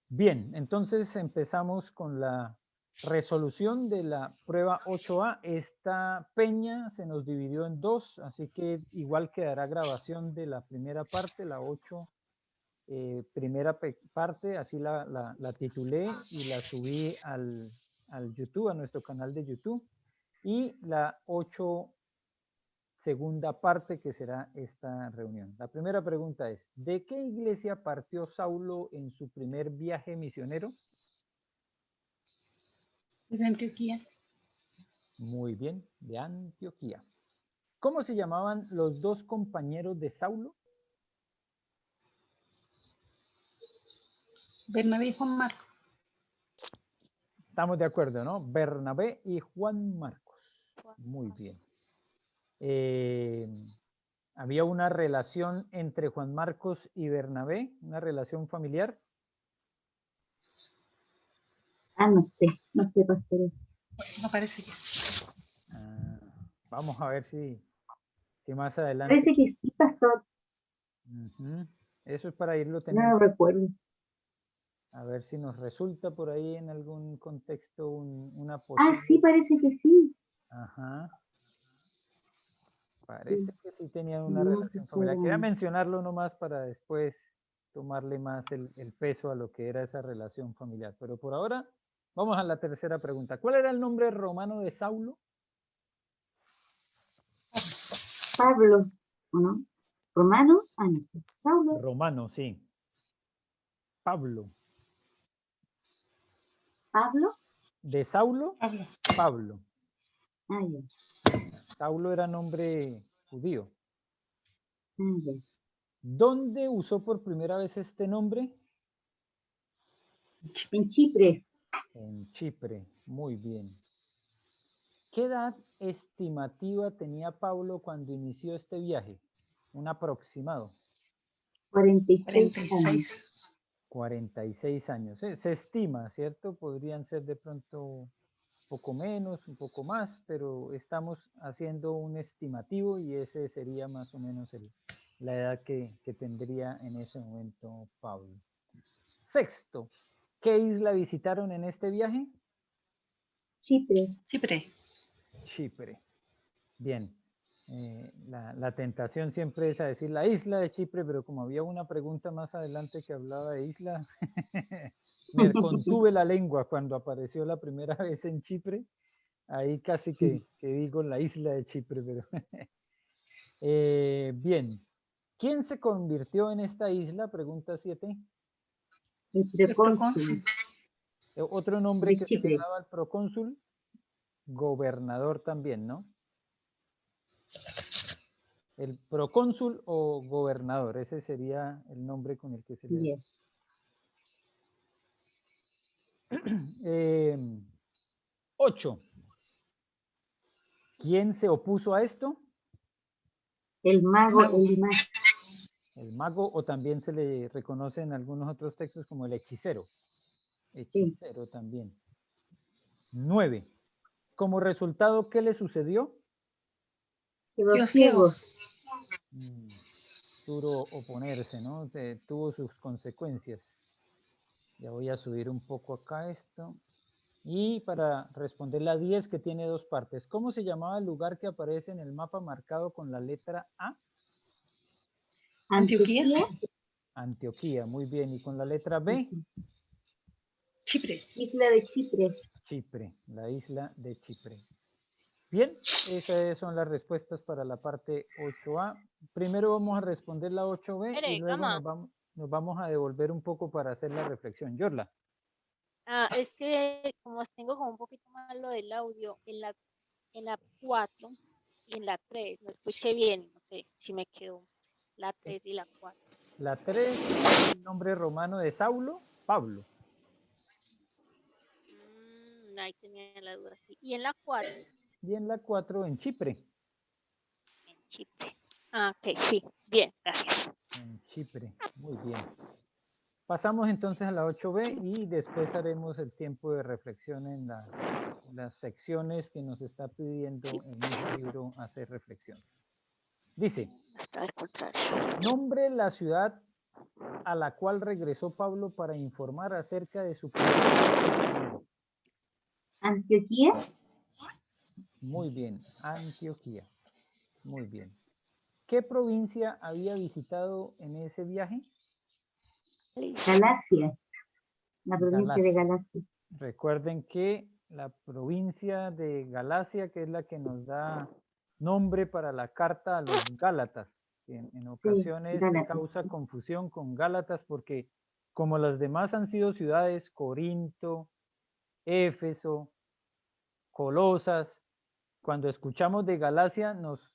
Bien, entonces empezamos con la resolución de la prueba 8A. Esta peña se nos dividió en dos, así que igual quedará grabación de la primera parte, la 8, primera parte, así la titulé y la subí al YouTube, a nuestro canal de YouTube. Y la 8 segunda parte, que será esta reunión. La primera pregunta es, ¿de qué iglesia partió Saulo en su primer viaje misionero? De Antioquía. Muy bien, de Antioquía. ¿Cómo se llamaban los dos compañeros de Saulo? Bernabé y Juan Marcos. Estamos de acuerdo, ¿no? Bernabé y Juan Marcos. Muy bien. ¿Había una relación entre Juan Marcos y Bernabé? ¿Una relación familiar? No sé, pastor. No parece que sí. Vamos a ver si más adelante. Parece que sí, pastor. Eso es para irlo No teniendo. lo recuerdo. A ver si nos resulta por ahí en algún contexto una posible. Sí, parece que sí. Ajá. Parece Sí. que sí tenían una No, relación familiar. Quería mencionarlo nomás para después tomarle más el peso a lo que era esa relación familiar. Pero por ahora, vamos a la tercera pregunta. ¿Cuál era el nombre romano de Saulo? Pablo, ¿o no? ¿Romano? No sé. Saulo. Romano, sí. Pablo. ¿Pablo? ¿De Saulo? Pablo. Pablo. Ya. Saulo era nombre judío. Ya. ¿Dónde usó por primera vez este nombre? En Chipre. En Chipre. Muy bien. ¿Qué edad estimativa tenía Pablo cuando inició este viaje? Un aproximado. 46 46. años. 46 años. Se estima, ¿cierto? Podrían ser de pronto un poco menos, un poco más, pero estamos haciendo un estimativo y ese sería más o menos la edad que tendría en ese momento Pablo. Sexto, ¿qué isla visitaron en este viaje? Chipre. Chipre. Chipre. Bien. La tentación siempre es a decir la isla de Chipre, pero como había una pregunta más adelante que hablaba de isla, me contuve la lengua cuando apareció la primera vez en Chipre. Ahí casi que digo la isla de Chipre, pero bien. ¿Quién se convirtió en esta isla? Pregunta 7. El procónsul. Otro nombre de que se le Chipre. daba al procónsul, gobernador también, ¿no? El procónsul o gobernador, ese sería el nombre con el que se le da. 8. ¿Quién se opuso a esto? El mago Elimas. El mago, o también se le reconoce en algunos otros textos como el hechicero. Hechicero también. 9. Como resultado, ¿qué le sucedió? Quedó ciego. Duro oponerse, ¿no? Tuvo sus consecuencias. Ya voy a subir un poco acá esto. Y para responder la 10, que tiene dos partes. ¿Cómo se llamaba el lugar que aparece en el mapa marcado con la letra A? Antioquía. Antioquía, muy bien. ¿Y con la letra B? Chipre. Isla de Chipre. Chipre, la isla de Chipre. Bien, esas son las respuestas para la parte 8A. Primero vamos a responder la 8B y luego nos vamos a devolver un poco para hacer la reflexión. Yorla. Es que como tengo como un poquito malo del audio, en la 4 y en la 3, no escuché bien, no sé si me quedó la 3 y la 4. La 3 es el nombre romano de Saulo, Pablo. Ahí tenía la duda, sí. Y en la 4. Y en la 4 en Chipre. En Chipre. Ok, sí, bien, gracias. En Chipre, muy bien. Pasamos entonces a la 8B y después haremos el tiempo de reflexión en las secciones que nos está pidiendo el mismo libro hacer reflexión. Dice, Hasta el contrario. nombre la ciudad a la cual regresó Pablo para informar acerca de su provincia. Antioquía, Muy bien, Antioquía. Muy bien. ¿Qué provincia había visitado en ese viaje? Galacia, la provincia de Galacia. Recuerden que la provincia de Galacia, que es la que nos da nombre para la carta a los Gálatas, que en ocasiones se Gálatas. causa confusión con Gálatas porque como las demás han sido ciudades, Corinto, Éfeso, Colosas, cuando escuchamos de Galacia nos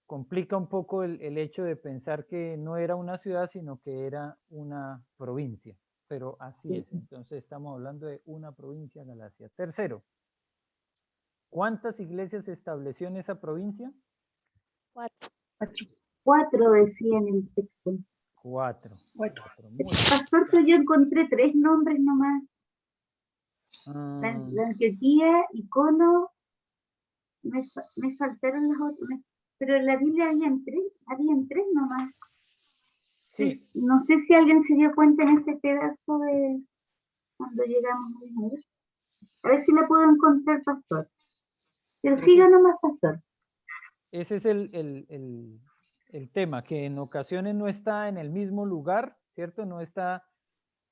complica un poco el hecho de pensar que no era una ciudad, sino que era una provincia. Pero así es, entonces estamos hablando de una provincia, Galacia. Tercero, ¿cuántas iglesias se estableció en esa provincia? 4. 4 decía en el texto. 4. Cuatro. Muy Pastor, pero yo encontré 3 nombres nomás. bien. La Antioquía, Icono, me faltaron las otras. Pero en la Biblia habían 3 nomás. Sí, No sé si alguien se dio cuenta en ese pedazo de cuando llegamos a ver. A ver si la puedo encontrar, pastor. Pero siga nomás, pastor. ese es el tema, que en ocasiones no está en el mismo lugar, ¿cierto? No está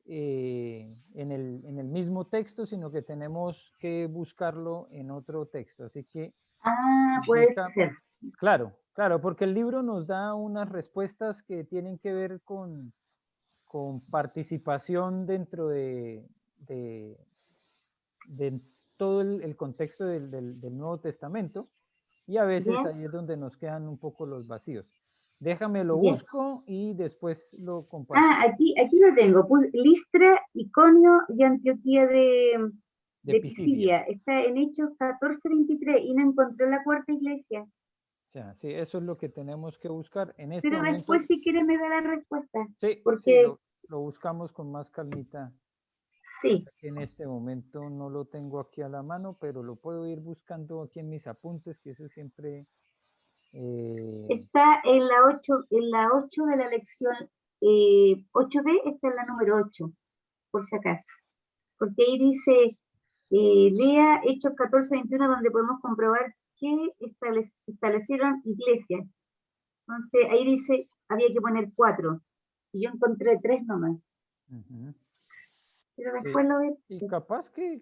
en el mismo texto, sino que tenemos que buscarlo en otro texto. Así que, Ah, puede ser. claro, claro, porque el libro nos da unas respuestas que tienen que ver con participación dentro de todo el contexto del Nuevo Testamento, y a veces Bien, ahí es donde nos quedan un poco los vacíos. Déjame lo bien. busco y después lo comparto. Ah, aquí lo tengo. Listra, Iconio y Antioquía de Pisidia. Está en Hechos 14:23 y no encontré la cuarta iglesia. O sea, sí, eso es lo que tenemos que buscar en este Pero momento. después si quiere me da la respuesta. Sí, Porque lo buscamos con más calmita. sí, En este momento no lo tengo aquí a la mano, pero lo puedo ir buscando aquí en mis apuntes, que eso siempre... está en la 8 de la lección 8B, está en la número 8, por si acaso. Porque ahí dice, lea Hechos 14:21, donde podemos comprobar que se establecieron iglesias. Entonces ahí dice, había que poner 4. Y yo encontré 3 nomás. Pero después lo veo. Y capaz que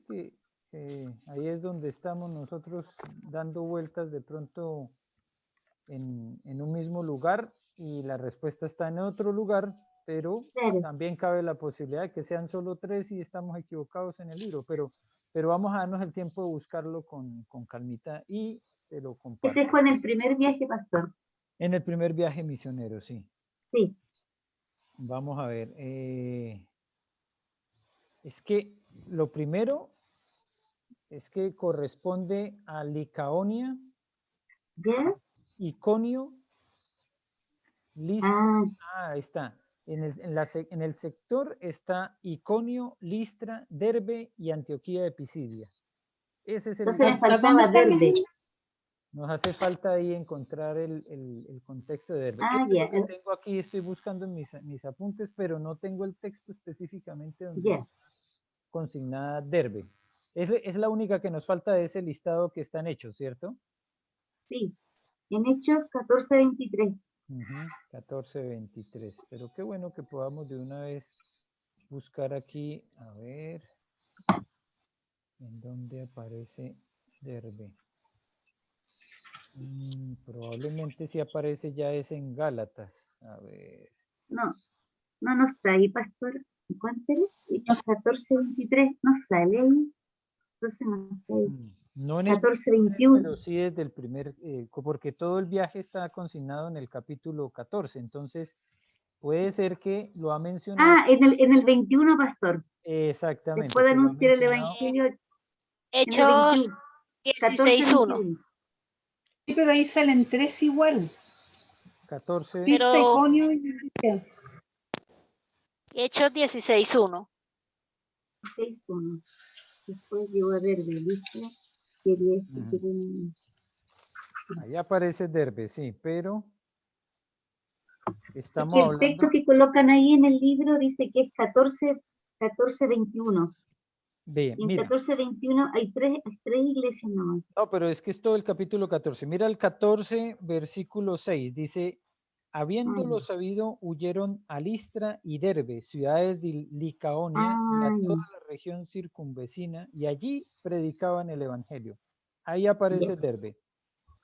ahí es donde estamos nosotros dando vueltas de pronto en un mismo lugar y la respuesta está en otro lugar, pero Claro. también cabe la posibilidad de que sean solo 3 y estamos equivocados en el libro, pero vamos a darnos el tiempo de buscarlo con calmita y te lo comparto. Ese fue en el primer viaje, pastor. En el primer viaje misionero, sí. Sí. Vamos a ver. Es que lo primero es que corresponde a Licaonia, ¿Ya? Iconio, Listra. Ah, Ahí está. En el sector está Iconio, Listra, Derbe y Antioquía de Pisidia. Ese es entonces me ¿A dónde faltaba está Derbe. el- nos hace falta ahí encontrar el contexto de Derbe. Ah, Eso es ya. lo que tengo aquí, estoy buscando en mis apuntes, pero no tengo el texto específicamente donde Ya. está consignada Derbe. Es la única que nos falta de ese listado que están hechos, ¿cierto? Sí. En Hechos 14:23. 14:23. Pero qué bueno que podamos de una vez buscar aquí, a ver, en dónde aparece Derbe. Probablemente si aparece ya es en Gálatas. A ver. No está ahí, pastor. ¿Cuánto es? Hechos 14:23. No sale ahí. Entonces no está ahí. No en el 14:21. pero sí desde el primer, porque todo el viaje está consignado en el capítulo 14, entonces puede ser que lo ha mencionado. Ah, en el 21, pastor. Exactamente. Después de que lo ha anunciar el mencionado. Evangelio, en el Hechos 21. 16:1. 14:21. Sí, pero ahí salen 3 igual. 14. Pista, Pero Iconio y Antioquía. Hechos 16:1. 6:1. Después llegó a Derbe, Listra, quería decir que Ahí aparece Derbe, sí, pero Es Estamos que el hablando, texto que colocan ahí en el libro dice que es 14:21. de, Y en mira, 14:21 hay tres iglesias nomás. no, pero es que es todo el capítulo 14. Mira el 14, versículo 6. Dice, habiéndolo sabido, huyeron a Listra y Derbe, ciudades de Licaonia y a toda Ya, la región circunvecina, y allí predicaban el evangelio. Ahí ya, aparece Derbe.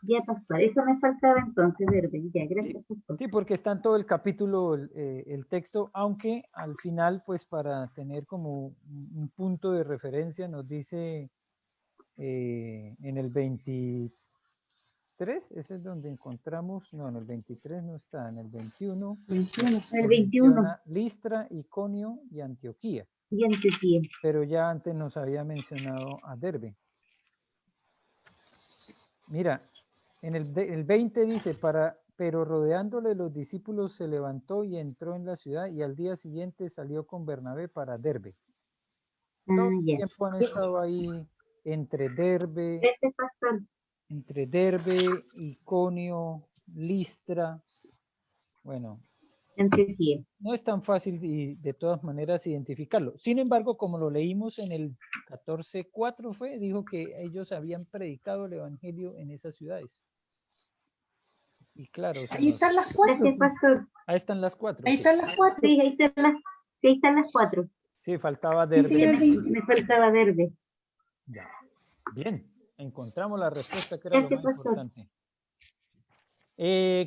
ya, pastor. Eso me faltaba entonces, verde. Ya, Sí, gracias, pastor. sí, porque está en todo el capítulo el texto, aunque al final, pues para tener como un punto de referencia, nos dice en el 23, ese es donde encontramos, no, en el 23 no está, en el 21 21. El nos 21 menciona Listra, Iconio y Antioquía, y Antioquía. pero ya antes nos había mencionado a Derbe. Mira, en el 20 dice, pero rodeándole los discípulos se levantó y entró en la ciudad y al día siguiente salió con Bernabé para Derbe. Todo el Ya. tiempo han estado ahí entre Derbe, Gracias, pastor. Iconio, Listra. Bueno, Antioquía. no es tan fácil de todas maneras identificarlo. Sin embargo, como lo leímos en el 14:4 dijo que ellos habían predicado el evangelio en esas ciudades. Y claro, Ahí están las 4. Gracias, pastor. ahí están las 4. Ahí Sí, están las 4. Sí, ahí están las 4. sí, faltaba Veinte y el Derbe. 20. Me faltaba verde. Ya. Bien, encontramos la respuesta que era lo Gracias, más pastor. importante.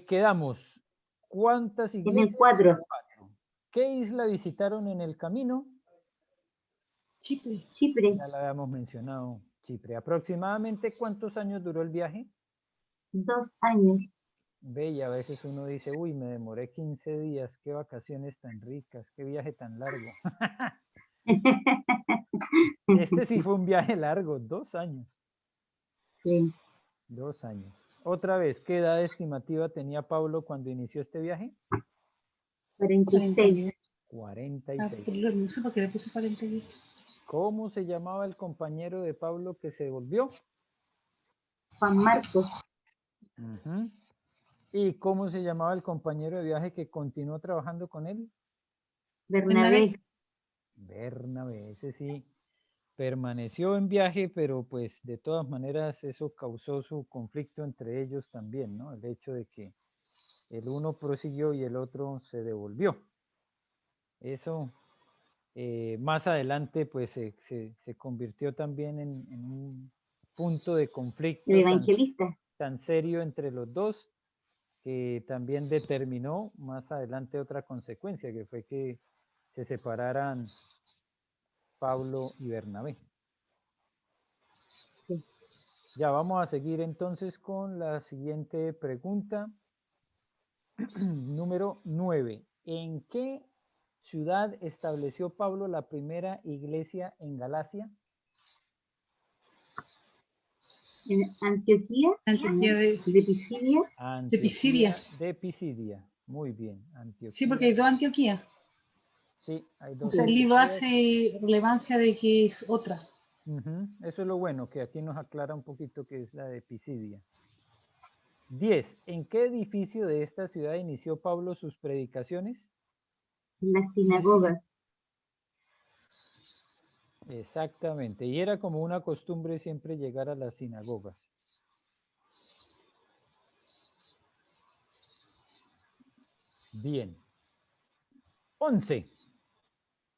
Quedamos. ¿Cuántas En el iglesias? 4. 4. ¿Qué isla visitaron en el camino? Chipre. Chipre. Ya la habíamos mencionado, Chipre. ¿Aproximadamente cuántos años duró el viaje? 2 años. Ve, y a veces uno dice, uy, me demoré 15 días, qué vacaciones tan ricas, qué viaje tan largo. Este sí fue un viaje largo, 2 años. Sí. 2 años. Otra vez, ¿qué edad estimativa tenía Pablo cuando inició este viaje? 46. 46. No sé por qué le puse 42. ¿Cómo se llamaba el compañero de Pablo que se volvió? Juan Marcos. Ujú. ¿Y cómo se llamaba el compañero de viaje que continuó trabajando con él? Bernabé. Bernabé, ese sí permaneció en viaje, pero pues de todas maneras eso causó su conflicto entre ellos también, ¿no? El hecho de que el uno prosiguió y el otro se devolvió. Eso más adelante pues se convirtió también en un punto de El conflicto evangelista. tan serio entre los dos que también determinó más adelante otra consecuencia, que fue que se separaran Pablo y Bernabé. Sí. Ya vamos a seguir entonces con la siguiente pregunta. Número 9. ¿En qué ciudad estableció Pablo la primera iglesia en Galacia? En Antioquía. Antioquía De Pisidia. de Pisidia. De Pisidia. Muy bien, Sí, porque Antioquía. hay 2 Antioquías. Sí, hay O dos sea, el libro Antioquías. hace relevancia de que es otra. Eso es lo bueno, que aquí nos aclara un poquito que es la de Pisidia. 10. ¿En qué edificio de esta ciudad inició Pablo sus predicaciones? En las sinagogas. Exactamente, y era como una costumbre siempre llegar a las sinagogas. Bien. 11.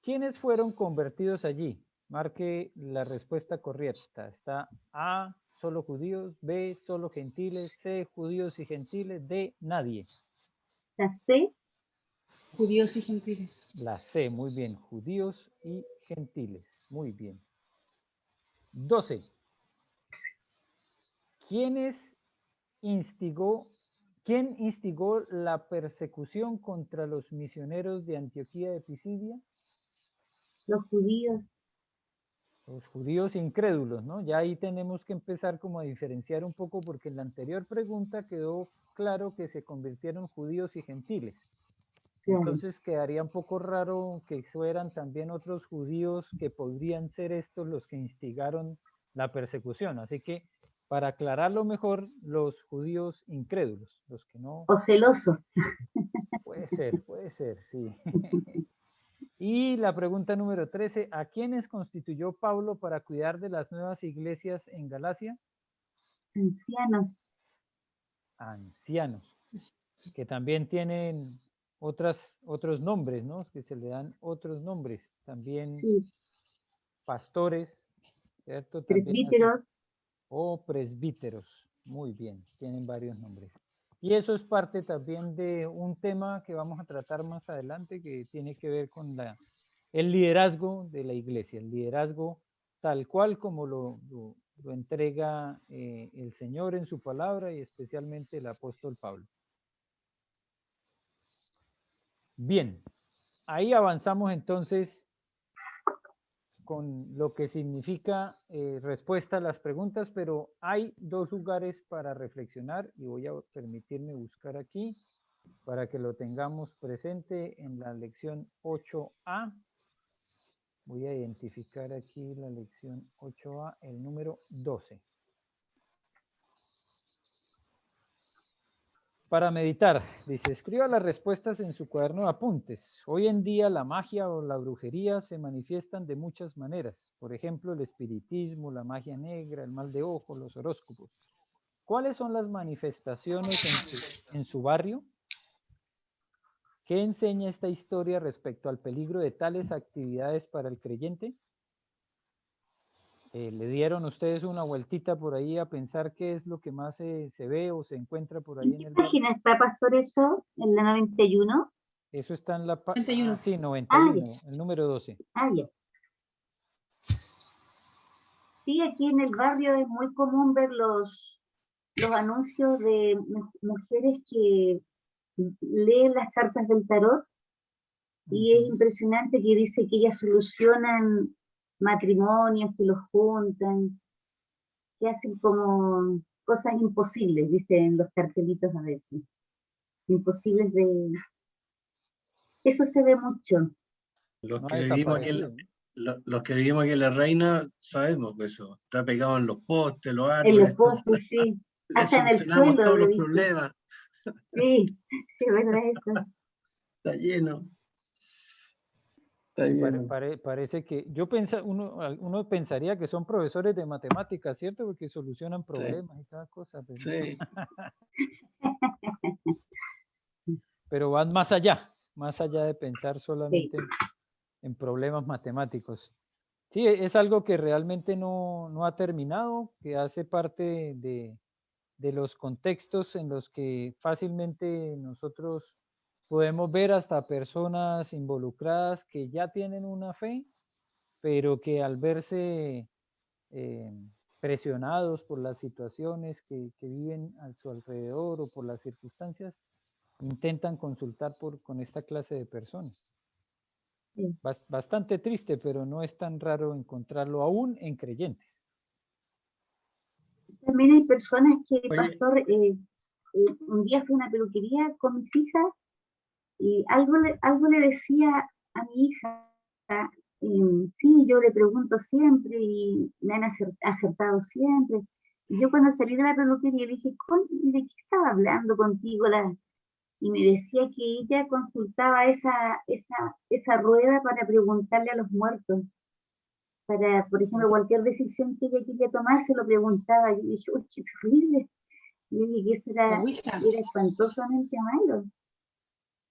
¿Quiénes fueron convertidos allí? Marque la respuesta correcta. Está A, solo judíos, B, solo gentiles, C, judíos y gentiles, D, nadie. La C. Judíos y gentiles. La C, muy bien, judíos y gentiles. Muy bien. 12. ¿Quién instigó la persecución contra los misioneros de Antioquía de Pisidia? Los judíos. Los judíos incrédulos, ¿no? Ya ahí tenemos que empezar como a diferenciar un poco porque en la anterior pregunta quedó claro que se convirtieron judíos y gentiles. Claro. Entonces quedaría un poco raro que fueran también otros judíos que podrían ser estos los que instigaron la persecución. Así que Para aclararlo mejor, los judíos incrédulos, los que no... O celosos. Puede ser, sí. Y la pregunta número 13, ¿a quiénes constituyó Pablo para cuidar de las nuevas iglesias en Galacia? Ancianos. Ancianos, que también tienen otros nombres, ¿no? Que se le dan otros nombres. También Sí. pastores, ¿cierto? También Presbíteros. o presbíteros. Muy bien, tienen varios nombres. Y eso es parte también de un tema que vamos a tratar más adelante que tiene que ver con el liderazgo de la iglesia, el liderazgo tal cual como lo entrega el Señor en su palabra y especialmente el apóstol Pablo. Bien, ahí avanzamos entonces con lo que significa respuesta a las preguntas, pero hay dos lugares para reflexionar y voy a permitirme buscar aquí para que lo tengamos presente en la lección 8A. Voy a identificar aquí la lección 8A, el número 12. Para meditar, dice, escriba las respuestas en su cuaderno de apuntes. Hoy en día la magia o la brujería se manifiestan de muchas maneras. Por ejemplo, el espiritismo, la magia negra, el mal de ojo, los horóscopos. ¿Cuáles son las manifestaciones en su barrio? ¿Qué enseña esta historia respecto al peligro de tales actividades para el creyente? ¿Le dieron ustedes una vueltita por ahí a pensar qué es lo que más se ve o se encuentra por ahí ¿En en qué el barrio? página está, Pastor, eso? ¿En la 91? Eso está en la 91. sí, Ah, 91, ya. el número 12. Ah, ya. Sí, aquí en el barrio es muy común ver los anuncios de mujeres que leen las cartas del tarot y es impresionante que dice que ellas solucionan matrimonios, que los juntan, que hacen como cosas imposibles, dicen los cartelitos a veces. Imposibles de... Eso se ve mucho. Los No ha que vivimos aquí desaparecido. los que vivimos aquí en La Reina sabemos que eso está pegado en los postes, los En los árboles. postes, sí. Le Hasta en el solucionamos suelo todos lo he los visto. problemas. Sí, sí, es verdad eso. Está lleno. Está Sí, lleno. parece que uno pensaría que son profesores de matemáticas, ¿cierto? Porque solucionan Sí, problemas y todas cosas, sí. pero van más allá de pensar Sí. solamente en problemas matemáticos. Sí, es algo que realmente no ha terminado, que hace parte de los contextos en los que fácilmente nosotros podemos ver hasta personas involucradas que ya tienen una fe, pero que al verse eh, presionados por las situaciones que viven a su alrededor o por las circunstancias, intentan consultar con esta clase de personas. Sí. Bastante triste, pero no es tan raro encontrarlo aún en creyentes. También hay personas que, Oye, Pastor, un día fui a una peluquería con mis hijas y algo le decía a mi hija, sí, yo le pregunto siempre y me han acertado siempre. Y yo cuando salí de la peluquería le dije, ¿de qué estaba hablando contigo? Y me decía que ella consultaba esa rueda para preguntarle a los muertos. Para, por ejemplo, cualquier decisión que ella quería tomar, se lo preguntaba. Yo dije, uy, qué terrible. Y yo dije que eso La era Ouija. espantosamente malo.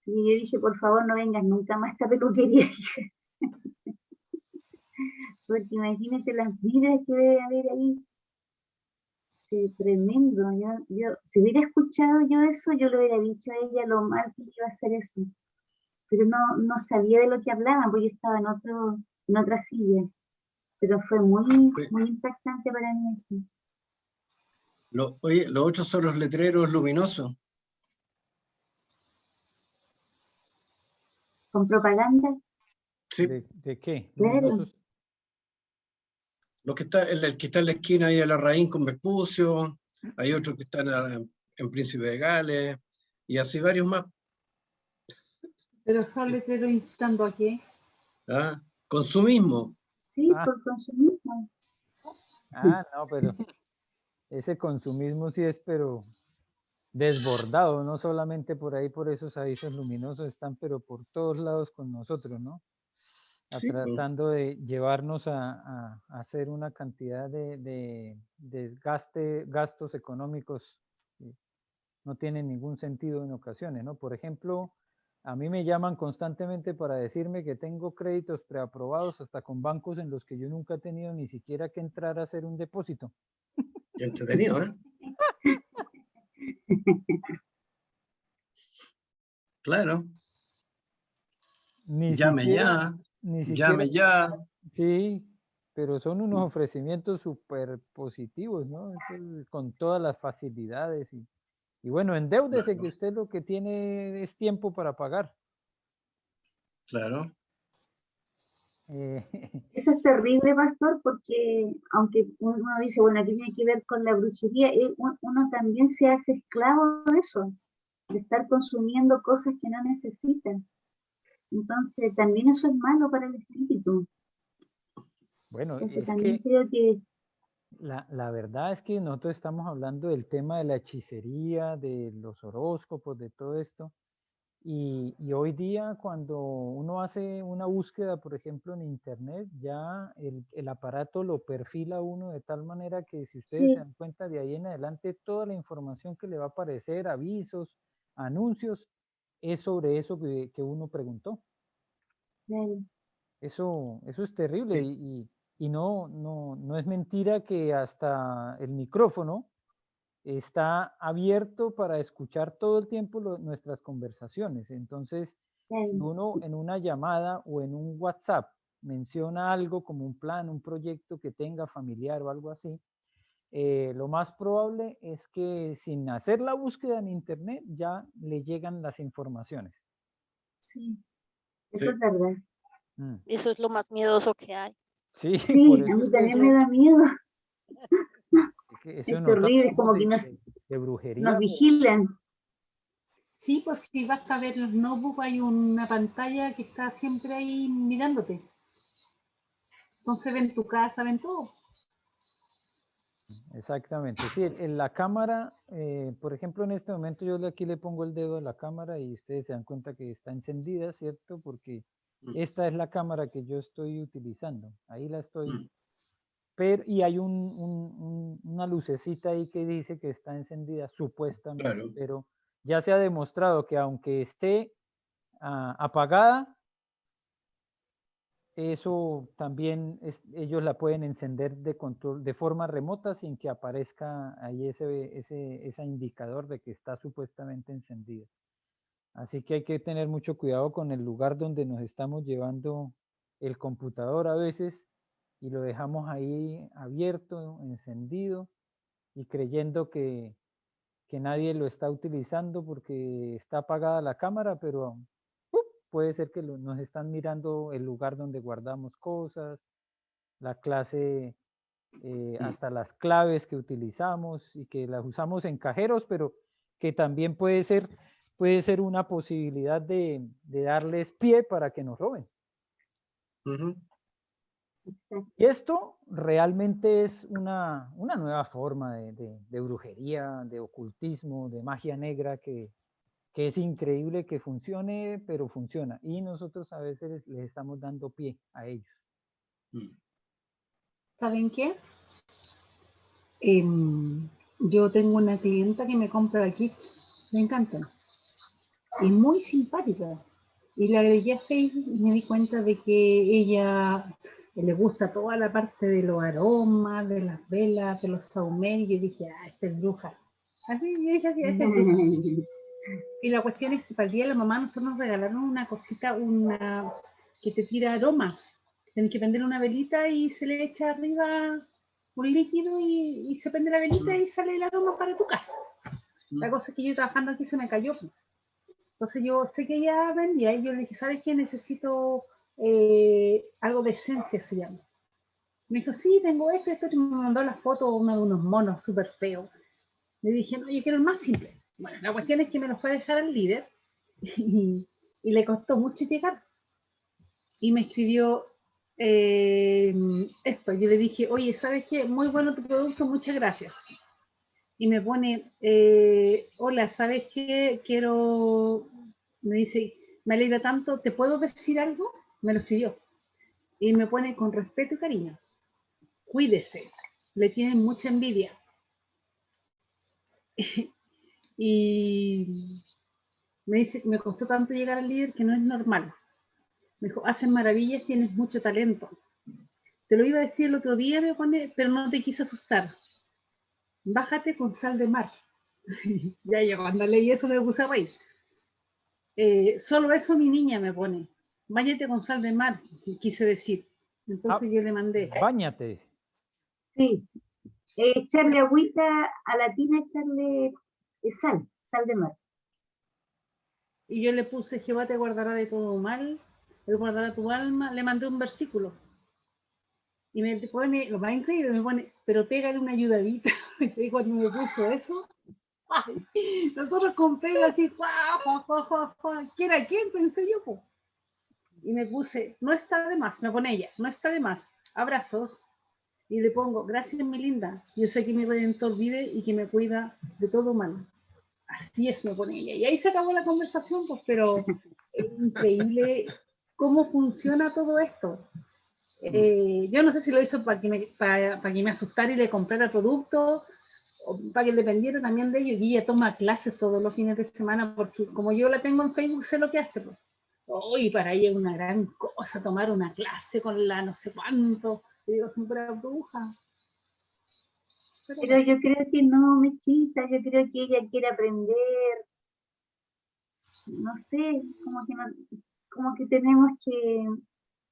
Y yo dije, por favor, no vengas nunca más a esta peluquería. Porque imagínate las vidas que debe haber ahí. Sí, tremendo. Si hubiera escuchado yo eso, yo le hubiera dicho a ella lo mal que iba a hacer eso. Pero no sabía de lo que hablaban, porque yo estaba en otra silla. Pero fue muy impactante para mí eso. oye, los otros son los letreros luminosos. Con propaganda, Sí, ¿De qué? claro. ¿Luminosos? los que está, el que está en la esquina ahí a la raíz con Vespucio, hay otros que están en Príncipe de Gales, y así varios más. Pero son letreros instando a qué. ¿Ah? Consumismo. Sí, Ah, por consumismo. no, pero ese consumismo sí es, pero desbordado, no solamente por ahí, por esos avisos luminosos están, pero por todos lados con nosotros, ¿no? Sí, pues, Tratando de llevarnos a hacer una cantidad de gastos económicos que no tienen ningún sentido en ocasiones, ¿no? Por ejemplo, a mí me llaman constantemente para decirme que tengo créditos preaprobados hasta con bancos en los que yo nunca he tenido ni siquiera que entrar a hacer un depósito. qué entretenido, ¿eh? Claro, Ni llame siquiera, ya, ni siquiera, llame ya. sí, pero son unos ofrecimientos súper positivos, ¿no? Con todas las facilidades y bueno, endeúdese que Claro, usted lo que tiene es tiempo para pagar. claro, Eh, Eso es terrible, pastor, porque aunque uno dice, bueno, aquí tiene que ver con la brujería, uno también se hace esclavo de eso, de estar consumiendo cosas que no necesitan. Entonces, también eso es malo para el espíritu. bueno, Entonces, es también que creo que la verdad es que nosotros estamos hablando del tema de la hechicería, de los horóscopos, de todo esto. Y hoy día cuando uno hace una búsqueda, por ejemplo, en internet, ya el aparato lo perfila a uno de tal manera que si ustedes se sí, dan cuenta de ahí en adelante, toda la información que le va a aparecer, avisos, anuncios, es sobre eso que uno preguntó. claro, Eso es terrible sí, y no es mentira que hasta el micrófono está abierto para escuchar todo el tiempo nuestras conversaciones. Entonces, si claro, uno en una llamada o en un WhatsApp menciona algo como un plan, un proyecto que tenga familiar o algo así, lo más probable es que sin hacer la búsqueda en Internet ya le llegan las informaciones. sí, eso es sí. verdad. Mm. Eso es lo más miedoso que hay. Sí, por Sí, a eso mí es que también me da miedo, eso es nosotros terrible, es hablamos como que de nos brujería, pero vigilan. Sí, pues si basta ver los notebooks, hay una pantalla que está siempre ahí mirándote. Entonces ven tu casa, ven todo. exactamente, sí, en la cámara, por ejemplo, en este momento yo aquí le pongo el dedo a la cámara y ustedes se dan cuenta que está encendida, ¿cierto? Porque Mm, esta es la cámara que yo estoy utilizando, ahí la estoy, mm, pero y hay una lucecita ahí que dice que está encendida supuestamente, claro. pero ya se ha demostrado que aunque esté apagada, eso también ellos la pueden encender de control de forma remota sin que aparezca ahí ese indicador de que está supuestamente encendida. Así que hay que tener mucho cuidado con el lugar donde nos estamos llevando el computador a veces y lo dejamos ahí abierto, encendido y creyendo que nadie lo está utilizando porque está apagada la cámara, pero puede ser que nos están mirando el lugar donde guardamos cosas, la clase, Mm, hasta las claves que utilizamos y que las usamos en cajeros, pero que también puede ser una posibilidad de darles pie para que nos roben. ujú. Exacto. Y esto realmente es una nueva forma de brujería, de ocultismo, de magia negra que es increíble que funcione, pero funciona. Y nosotros a veces les estamos dando pie a ellos. Mm, ¿Saben qué? Yo tengo una clienta que me compra kits, me encantan. Y muy simpática. Y la agregué a Facebook y me di cuenta de que ella le gusta toda la parte de los aromas, de las velas, de los sahumerios. Y yo dije, esta es bruja. Así, yo dije, así, esta es bruja. Y la cuestión es que para el día de la mamá nosotros nos regalaron una cosita, una que te tira aromas. Tienes que prender una velita y se le echa arriba un líquido y se prende la velita y sale el aroma para tu casa. La mm, cosa es que yo trabajando aquí se me cayó. Entonces yo sé que ella vendía y yo le dije, ¿sabes qué? Necesito algo de esencia, se llama. Me dijo, sí, tengo esto, y me mandó la foto uno de unos monos súper feos. Le dije, no, yo quiero el más simple. Bueno, la cuestión es que me lo fue a dejar al líder y le costó mucho llegar. Y me escribió esto. Yo le dije, oye, ¿sabes qué? Muy bueno tu producto, muchas gracias. y me pone, hola, ¿sabes qué? Me dice, me alegra tanto, ¿te puedo decir algo? Me lo escribió. Y me pone con respeto y cariño, cuídese, le tienen mucha envidia. Y me dice, me costó tanto llegar al líder que no es normal. Me dijo, hacen maravillas, tienes mucho talento. Te lo iba a decir el otro día, me pone, pero no te quise asustar. Bájate con sal de mar. Ya yo cuando leí eso me puse a reír. Solo eso mi niña me pone. Báñate con sal de mar, quise decir. Entonces yo le mandé. Báñate. Sí, echarle agüita a la tina, echarle sal de mar. Y yo le puse, Jehová te guardará de todo mal, él guardará tu alma. Le mandé un versículo. Y me pone, lo más increíble, me pone, pero pégale una ayudadita. Y cuando me puso eso, ay, nosotros con pega así, ¿quién era quién? Pensé yo, po. Y me puse, no está de más, me pone ella, no está de más, abrazos. Y le pongo, gracias mi linda, yo sé que mi Redentor vive y que me cuida de todo mal. Así es, me pone ella. Y ahí se acabó la conversación, pues, pero es increíble cómo funciona todo esto. Yo no sé si lo hizo para que me asustara y le comprara producto, o para que dependiera también de ello. Y ella toma clases todos los fines de semana, porque como yo la tengo en Facebook, sé lo que hace. Pues. Oh, y para ella es una gran cosa tomar una clase con la no sé cuánto. Y digo, siempre bruja. Pero yo creo que no, Mechita, yo creo que ella quiere aprender, no sé, como que tenemos que,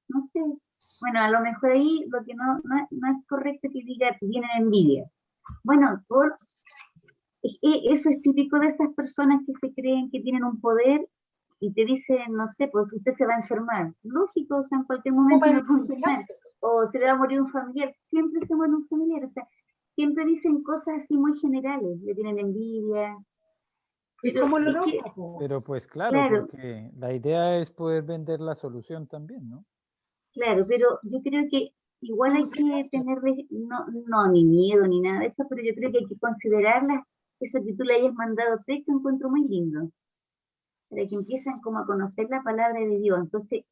no sé, bueno, a lo mejor ahí lo que no es correcto que diga que tienen envidia. Bueno, eso es típico de esas personas que se creen que tienen un poder y te dicen, no sé, pues usted se va a enfermar. Lógico, o sea, en cualquier momento me puedo enfermar. O se le va a morir un familiar. Siempre se muere un familiar. O sea, siempre dicen cosas así muy generales. Le tienen envidia. Es Pero como el es que, horóscopo. Pero pues claro, claro, porque la idea es poder vender la solución también, ¿no? claro, pero yo creo que igual hay que tenerle, no, ni miedo ni nada de eso, pero yo creo que hay que considerarlas, eso que tú le hayas mandado texto, encuentro muy lindo, para que empiezan como a conocer la palabra de Dios. Entonces,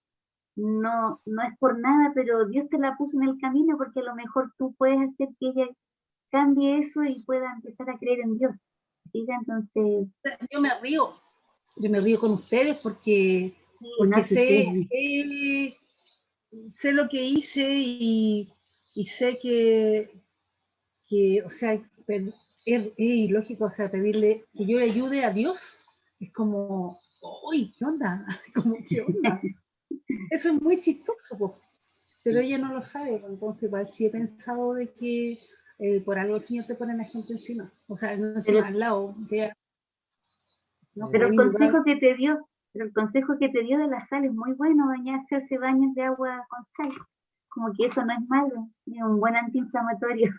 no es por nada, pero Dios te la puso en el camino porque a lo mejor tú puedes hacer que ella cambie eso y pueda empezar a creer en Dios. ¿Sí? Entonces, Yo me río con ustedes porque, sí, porque no, sí, sé lo que hice y sé o sea, es ilógico, o sea, pedirle que yo le ayude a Dios, es como, uy, ¿qué onda? Como, ¿qué onda? Eso es muy chistoso, po. Pero ella no lo sabe, entonces igual sí he pensado de que por algo el Señor te pone a la gente encima, o sea, no pero encima, al lado, no Pero el podéis dudar. consejo que te dio, pero el consejo que te dio de la sal es muy bueno, hacerse baños de agua con sal. Como que eso no es malo, es un buen antiinflamatorio.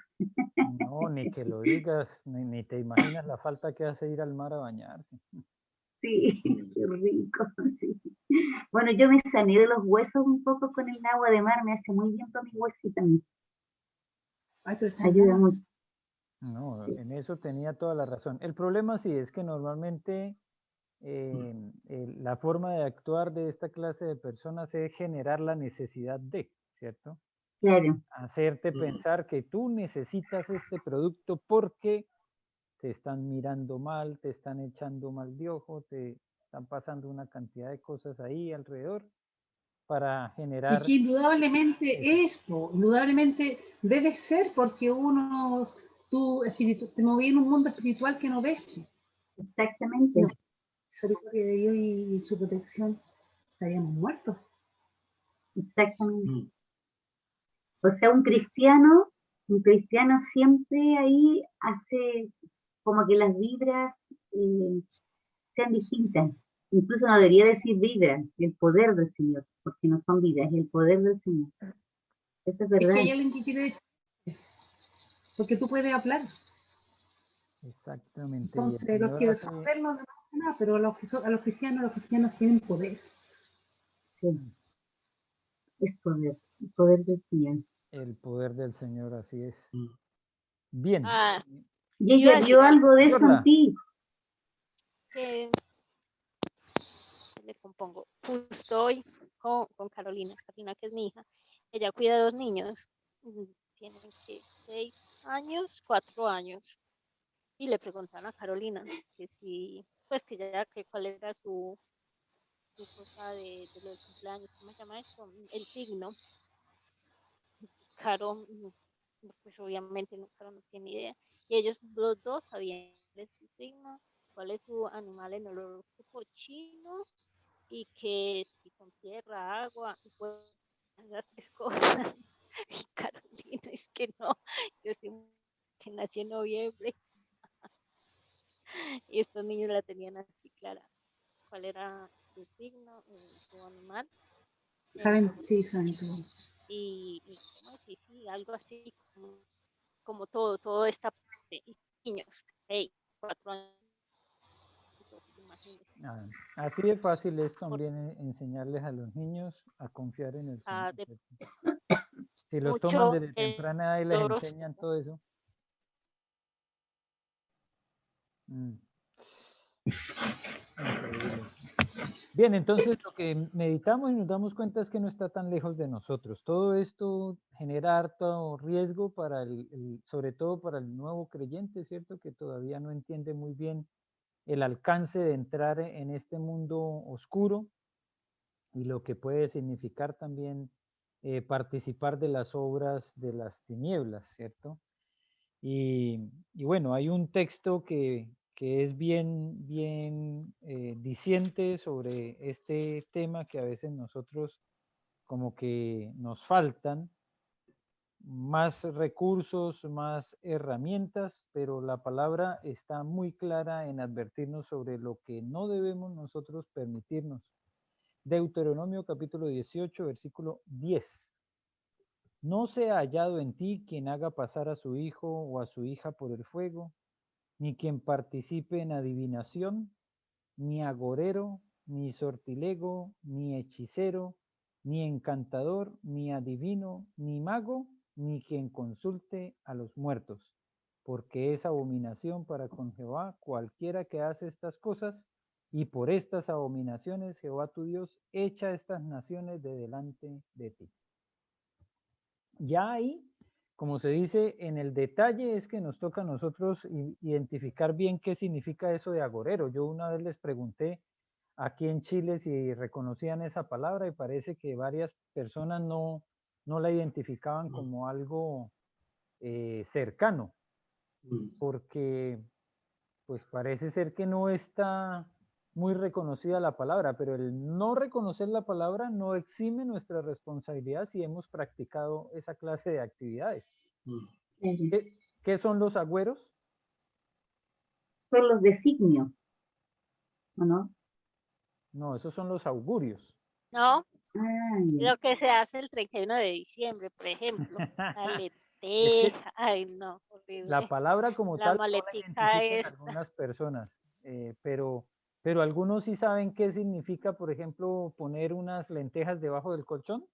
No, ni que lo digas, ni te imaginas la falta que hace ir al mar a bañarse. Sí, qué rico. Sí. Bueno, yo me sané de los huesos un poco con el agua de mar, me hace muy bien para mis huesitos, Ay, pero está ayuda mal. mucho. No, en eso tenía toda la razón. El problema sí es que normalmente la forma de actuar de esta clase de personas es generar la necesidad de, ¿cierto? Claro, Hacerte pensar que tú necesitas este producto porque te están mirando mal, te están echando mal de ojo, te están pasando una cantidad de cosas ahí alrededor para Sí, generar que eso. indudablemente indudablemente debe ser porque te moví en un mundo espiritual que no ves. Si exactamente, no misericordia de Dios y su protección, estaríamos muertos. exactamente. O sea, un cristiano siempre ahí hace como que las vibras sean distintas. Incluso no debería decir vibras, el poder del Señor, porque no son vibras, es el poder del Señor. Eso es Es que verdad. hay alguien que quiere, porque tú puedes hablar. Exactamente. Y el Entonces, los Señor que hace, son no pasa nada, pero a los cristianos tienen poder. Sí, es poder, el poder del Señor. el poder del Señor, así es. Bien. Ah, Y Iba a ella decir vio algo algo de eso en Carla. ti. que le compongo. Justo hoy con Carolina, que es mi hija, ella cuida a 2 niños, tienen que 6 años, 4 años, y le preguntaron a Carolina que si, pues que ya, que cuál era su cosa de lo del cumpleaños, ¿cómo se llama esto? El signo. Caro, pues obviamente no, Caro no tiene idea, y ellos los dos sabían de su signo, cuál es su animal en el horóscopo chino, y que si son tierra, agua, y pues las 3 cosas. Y Carolina, es que no, yo sí que nací en noviembre, y estos niños la tenían así clara, cuál era su signo, su animal, en el Saben, horóscopo sí, saben chino, todo. y ¿cómo es? Sí, algo así, como todo esta parte, y niños, 6, 4 años, imagínense, Ah, así de fácil es por, también enseñarles a los niños a confiar en el Señor, de ¿cierto? Si los toman mucho desde temprana edad y les enseñan horóscopo. todo eso. mm, Increíble. Bien, entonces lo que meditamos y nos damos cuenta es que no está tan lejos de nosotros. Todo esto genera harto riesgo para sobre todo para el nuevo creyente, ¿cierto? Que todavía no entiende muy bien el alcance de entrar en este mundo oscuro y lo que puede significar también participar de las obras de las tinieblas, ¿cierto? Y bueno, hay un texto que es bien diciente sobre este tema que a veces nosotros como que nos faltan más recursos, más herramientas, pero la palabra está muy clara en advertirnos sobre lo que no debemos nosotros permitirnos. Deuteronomio capítulo 18, versículo 10. No sea hallado en ti quien haga pasar a su hijo o a su hija por el fuego, ni quien participe en adivinación, ni agorero, ni sortilego, ni hechicero, ni encantador, ni adivino, ni mago, ni quien consulte a los muertos, porque es abominación para con Jehová cualquiera que hace estas cosas, y por estas abominaciones Jehová tu Dios echa estas naciones de delante de ti. Ya ahí, como se dice, en el detalle es que nos toca a nosotros identificar bien qué significa eso de agorero. Yo una vez les pregunté aquí en Chile si reconocían esa palabra y parece que varias personas no la identificaban como algo cercano, porque pues parece ser que no está muy reconocida la palabra, pero el no reconocer la palabra no exime nuestra responsabilidad si hemos practicado esa clase de actividades. ¿Qué son los agüeros? Son los designios, ¿o no? No, esos son los augurios. No, Ah, ya. lo que se hace el 31 de diciembre, por ejemplo, la Es que leteja, ay no, la horrible, palabra como la tal no la maletica identifican esta, algunas personas, pero algunos sí saben qué significa, por ejemplo, poner unas lentejas debajo del colchón.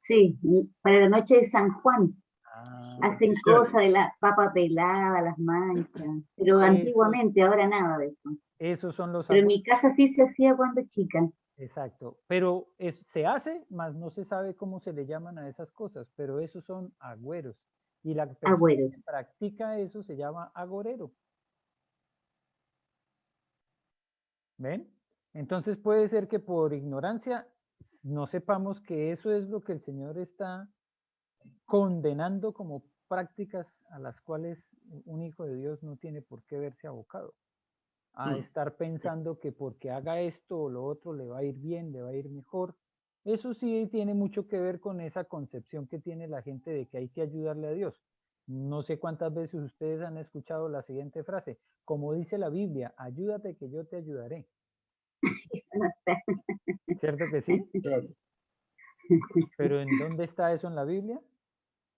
Sí, para la noche de San Juan Ah, hacen cosas de la papa pelada, las manchas, pero esos, antiguamente, ahora nada de eso. esos son los Pero en agüeros. mi casa sí se hacía cuando chica. Exacto, pero se hace, más no se sabe cómo se le llaman a esas cosas, pero esos son agüeros. Y la persona Agüeros. que practica eso se llama agorero. ¿Ven? Entonces puede ser que por ignorancia no sepamos que eso es lo que el Señor está condenando como prácticas a las cuales un hijo de Dios no tiene por qué verse abocado. A estar pensando que porque haga esto o lo otro le va a ir bien, le va a ir mejor. Eso sí tiene mucho que ver con esa concepción que tiene la gente de que hay que ayudarle a Dios. No sé cuántas veces ustedes han escuchado la siguiente frase, como dice la Biblia, ayúdate que yo te ayudaré. Eso no está. ¿Cierto que sí? Claro. Pero ¿en dónde está eso en la Biblia?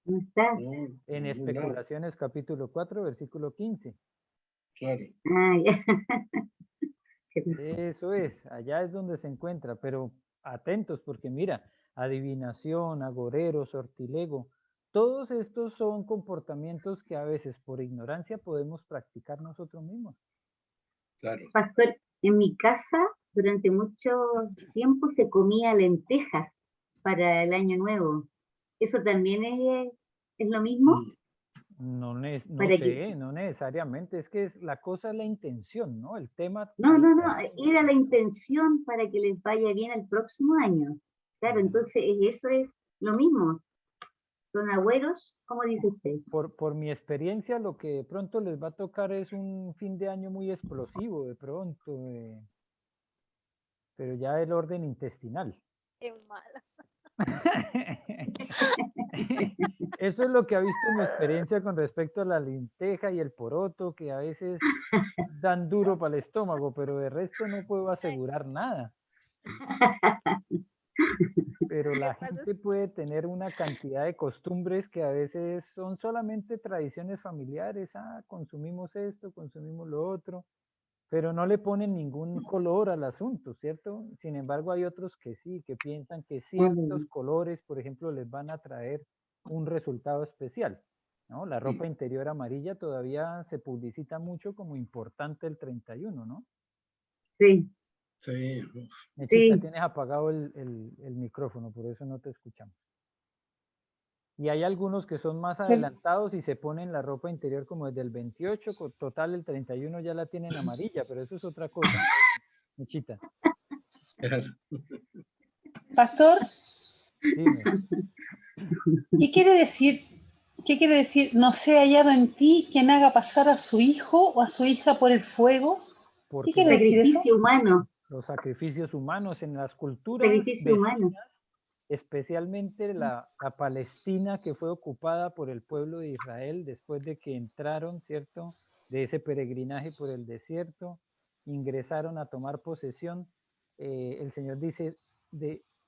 No está. No, En en ningún lado. Especulaciones capítulo 4, versículo 15. Claro. Ah, ya. Eso es, allá es donde se encuentra, pero atentos porque mira, adivinación, agorero, sortilego, Todos estos son comportamientos que a veces por ignorancia podemos practicar nosotros mismos. Claro. Pastor, en mi casa durante mucho tiempo se comía lentejas para el año nuevo. ¿Eso también es lo mismo? No, no Para que, sé, no necesariamente, es que la cosa es la intención, ¿no? El tema no, ahí no, no, es la era la intención. intención para que les vaya bien el próximo año. Claro, entonces eso es lo mismo. Son agüeros, ¿cómo dice usted? Por mi experiencia, lo que de pronto les va a tocar es un fin de año muy explosivo, de pronto, pero ya del orden intestinal. Qué mala. Eso es lo que ha visto mi experiencia con respecto a la lenteja y el poroto, que a veces dan duro para el estómago, pero de resto no puedo asegurar nada. Pero Lo que la pasa es gente puede tener una cantidad de costumbres que a veces son solamente tradiciones familiares. Ah, consumimos esto, consumimos lo otro, pero no le ponen ningún color al asunto, ¿cierto? Sin embargo, hay otros que sí, que piensan que ciertos colores, por ejemplo, les van a traer un resultado especial, ¿no? La ropa interior amarilla todavía se publicita mucho como importante el 31, ¿no? Sí, Sí, uf. Mechita, sí. tienes apagado el micrófono, por eso no te escuchamos. Y hay algunos que son más adelantados y se ponen la ropa interior como desde el 28, total el 31 ya la tienen amarilla, pero eso es otra cosa, Mechita. Claro. Pastor, Dime. ¿qué quiere decir? ¿Qué quiere decir? No sea hallado en ti quien haga pasar a su hijo o a su hija por el fuego. ¿Qué Porque quiere decir eso? Sacrificio humano, los sacrificios humanos en las culturas sacrificio humano. vecinas, especialmente la Palestina que fue ocupada por el pueblo de Israel después de que entraron, ¿cierto?, de ese peregrinaje por el desierto, ingresaron a tomar posesión. El Señor dice,